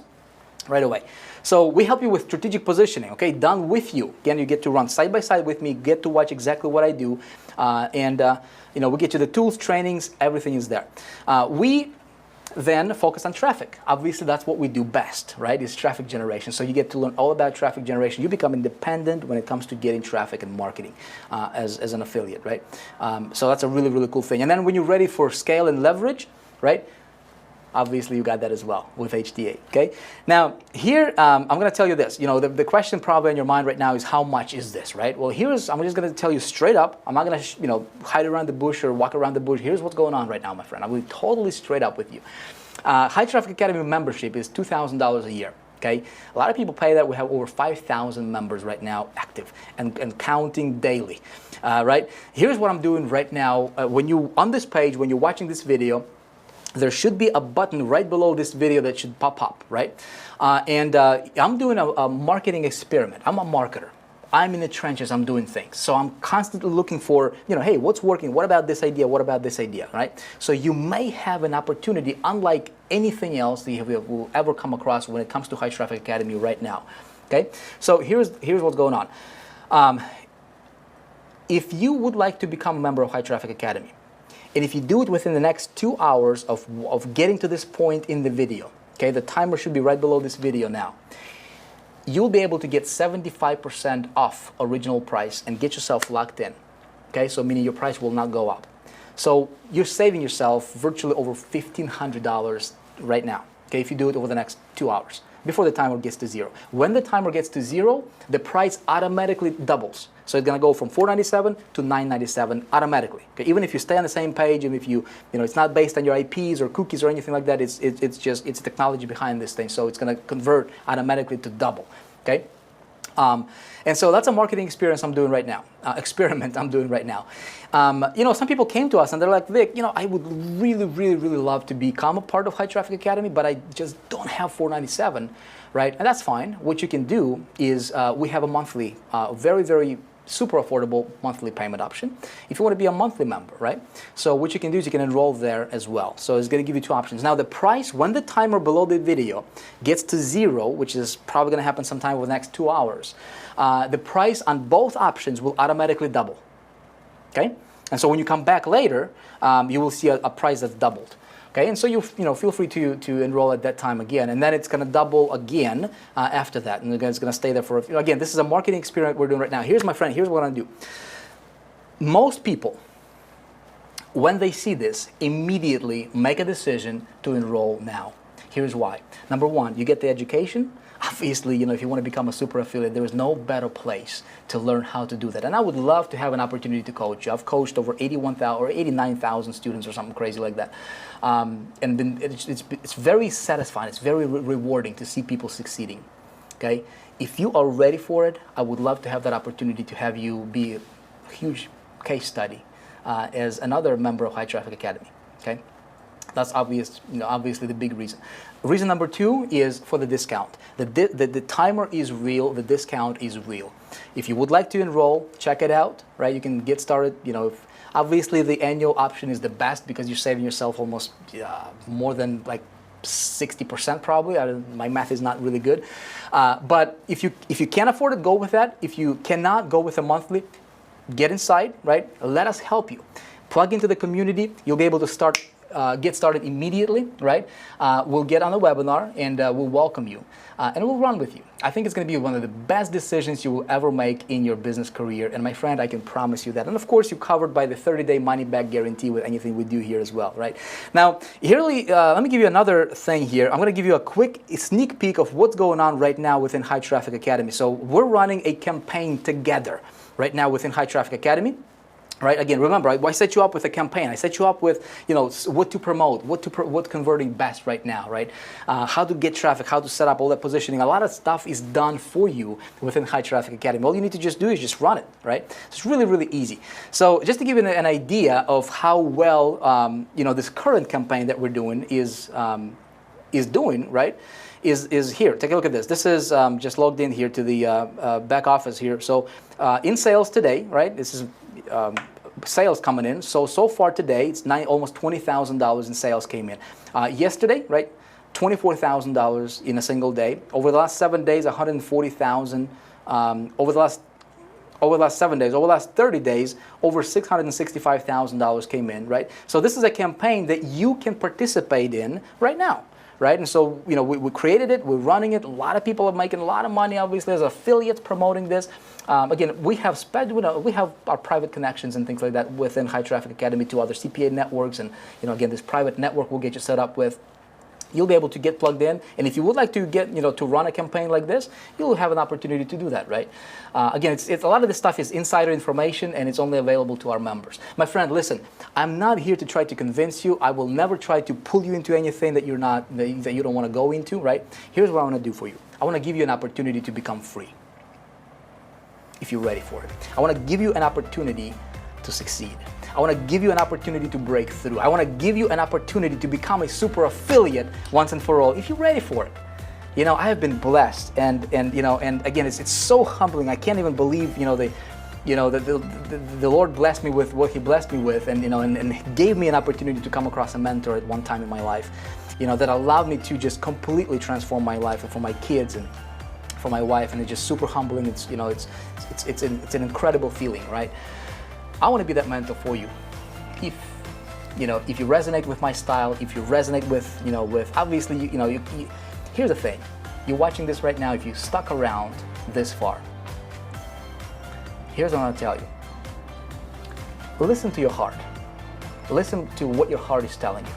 A: Right away. So we help you with strategic positioning, okay, done with you. Again, you get to run side by side with me, get to watch exactly what I do, we get you the tools, trainings, everything is there. We then focus on traffic. Obviously, that's what we do best, right, is traffic generation. So you get to learn all about traffic generation. You become independent when it comes to getting traffic and marketing as an affiliate, right? So that's a really, really cool thing. And then when you're ready for scale and leverage, right, obviously, you got that as well with HTA, okay? Now, here, I'm going to tell you this. The question probably in your mind right now is how much is this, right? Well, I'm just going to tell you straight up. I'm not going to, hide around the bush or walk around the bush. Here's what's going on right now, my friend. I'm going to be totally straight up with you. High Traffic Academy membership is $2,000 a year, okay? A lot of people pay that. We have over 5,000 members right now active and counting daily, right? Here's what I'm doing right now. On this page, when you're watching this video, there should be a button right below this video that should pop up, right? I'm doing a marketing experiment. I'm a marketer. I'm in the trenches. I'm doing things. So I'm constantly looking for, hey, what's working? What about this idea? What about this idea, right? So you may have an opportunity, unlike anything else that you will ever come across when it comes to High Traffic Academy right now, okay? So here's what's going on. If you would like to become a member of High Traffic Academy, and if you do it within the next 2 hours of getting to this point in the video, okay, the timer should be right below this video now, you'll be able to get 75% off original price and get yourself locked in, okay, so meaning your price will not go up. So you're saving yourself virtually over $1,500 right now, okay, if you do it over the next 2 hours, before the timer gets to zero. When the timer gets to zero, the price automatically doubles. So it's going to go from $497 to $997 automatically. Okay? Even if you stay on the same page, and if it's not based on your IPs or cookies or anything like that. It's technology behind this thing. So it's going to convert automatically to double. Okay. And so that's a marketing experience I'm doing right now. Experiment I'm doing right now. Some people came to us and they're like, Vic, I would really, really, really love to become a part of High Traffic Academy, but I just don't have $497, right? And that's fine. What you can do is we have a monthly, very, very super affordable monthly payment option if you want to be a monthly member, right? So what you can do is you can enroll there as well. So it's going to give you two options. Now the price, when the timer below the video gets to zero, which is probably going to happen sometime over the next 2 hours, the price on both options will automatically double, okay? And so when you come back later, you will see a price that's doubled. Okay, and so you feel free to enroll at that time again, and then it's going to double again after that, and it's going to stay there for again. This is a marketing experiment we're doing right now. Here's my friend. Here's what I'm going to do. Most people, when they see this, immediately make a decision to enroll now. Here's why. Number one, you get the education. Obviously, if you want to become a super affiliate, there is no better place to learn how to do that. And I would love to have an opportunity to coach you. I've coached over 81,000 or 89,000 students or something crazy like that. And it's very satisfying. It's very rewarding to see people succeeding. Okay? If you are ready for it, I would love to have that opportunity to have you be a huge case study as another member of High Traffic Academy. Okay? That's obviously the big reason. Reason number two is for the discount. The timer is real. The discount is real. If you would like to enroll, check it out. Right? You can get started. Obviously the annual option is the best because you're saving yourself almost more than like 60% probably. My math is not really good. But if you can't afford it, go with that. If you cannot, go with a monthly. Get inside. Right? Let us help you. Plug into the community. You'll be able to start get started immediately, right? We'll get on the webinar and we'll welcome you and we'll run with you. I think it's going to be one of the best decisions you will ever make in your business career. And my friend, I can promise you that. And of course, you're covered by the 30-day money-back guarantee with anything we do here as well, right? Now, here, let me give you another thing here. I'm going to give you a quick sneak peek of what's going on right now within High Traffic Academy. So we're running a campaign together right now within High Traffic Academy. Right. Again, remember, I set you up with a campaign. I set you up with, what to promote, what's converting best right now, right? How to get traffic, how to set up all that positioning. A lot of stuff is done for you within High Traffic Academy. All you need to just do is just run it, right? It's really, really easy. So just to give you an idea of how well, this current campaign that we're doing is doing, right? Is here. Take a look at this. This is just logged in here to the back office here. So in sales today, right? This is sales coming in. So far today, it's almost $20,000 in sales came in. Yesterday, right? $24,000 in a single day. Over the last 7 days, $140,000. Over the last 7 days, over the last 30 days, over $665,000 came in, right? So this is a campaign that you can participate in right now. Right, and so we created it, we're running it. A lot of people are making a lot of money, obviously, as affiliates promoting this. Again, we have our private connections and things like that within High Traffic Academy to other CPA networks, and again, this private network will get you set up with. You'll be able to get plugged in, and if you would like to get, to run a campaign like this, you'll have an opportunity to do that, right? Again, it's a lot of this stuff is insider information, and it's only available to our members. My friend, listen, I'm not here to try to convince you. I will never try to pull you into anything that you don't want to go into, right? Here's what I want to do for you. I want to give you an opportunity to become free, if you're ready for it. I want to give you an opportunity to succeed. I want to give you an opportunity to break through. I want to give you an opportunity to become a super affiliate once and for all, if you're ready for it. I have been blessed, and again, it's so humbling. I can't even believe, the Lord blessed me with what He blessed me with, and gave me an opportunity to come across a mentor at one time in my life, that allowed me to just completely transform my life and for my kids and for my wife, and it's just super humbling. It's an incredible feeling, right? I want to be that mentor for you. If you resonate with my style, if you resonate with obviously, here's the thing. You're watching this right now. If you stuck around this far, here's what I'm going to tell you. Listen to your heart. Listen to what your heart is telling you.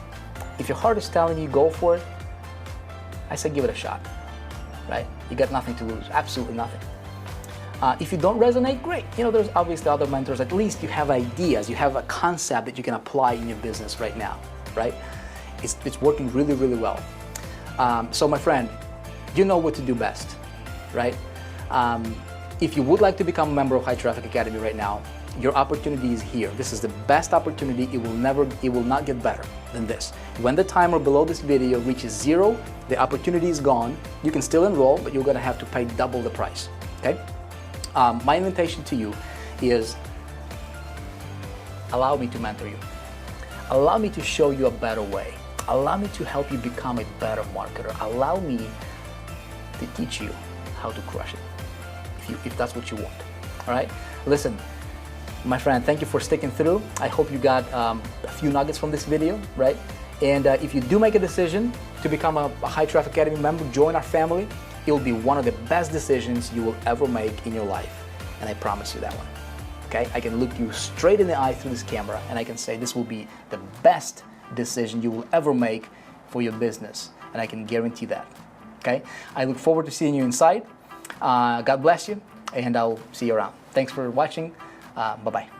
A: If your heart is telling you go for it, I say give it a shot, right? You got nothing to lose, absolutely nothing. If you don't resonate, great. There's obviously other mentors. At least you have ideas. You have a concept that you can apply in your business right now, right? It's working really, really well. So my friend, you know what to do best, right? If you would like to become a member of High Traffic Academy right now, your opportunity is here. This is the best opportunity. It will not get better than this. When the timer below this video reaches 0, the opportunity is gone. You can still enroll, but you're going to have to pay double the price, okay? My invitation to you is allow me to mentor you. Allow me to show you a better way. Allow me to help you become a better marketer. Allow me to teach you how to crush it, if that's what you want. All right? Listen, my friend, thank you for sticking through. I hope you got a few nuggets from this video, right? And if you do make a decision to become a High Traffic Academy member, join our family, it will be one of the best decisions you will ever make in your life. And I promise you that one. Okay? I can look you straight in the eye through this camera and I can say this will be the best decision you will ever make for your business. And I can guarantee that. Okay? I look forward to seeing you inside. God bless you, and I'll see you around. Thanks for watching. Bye-bye.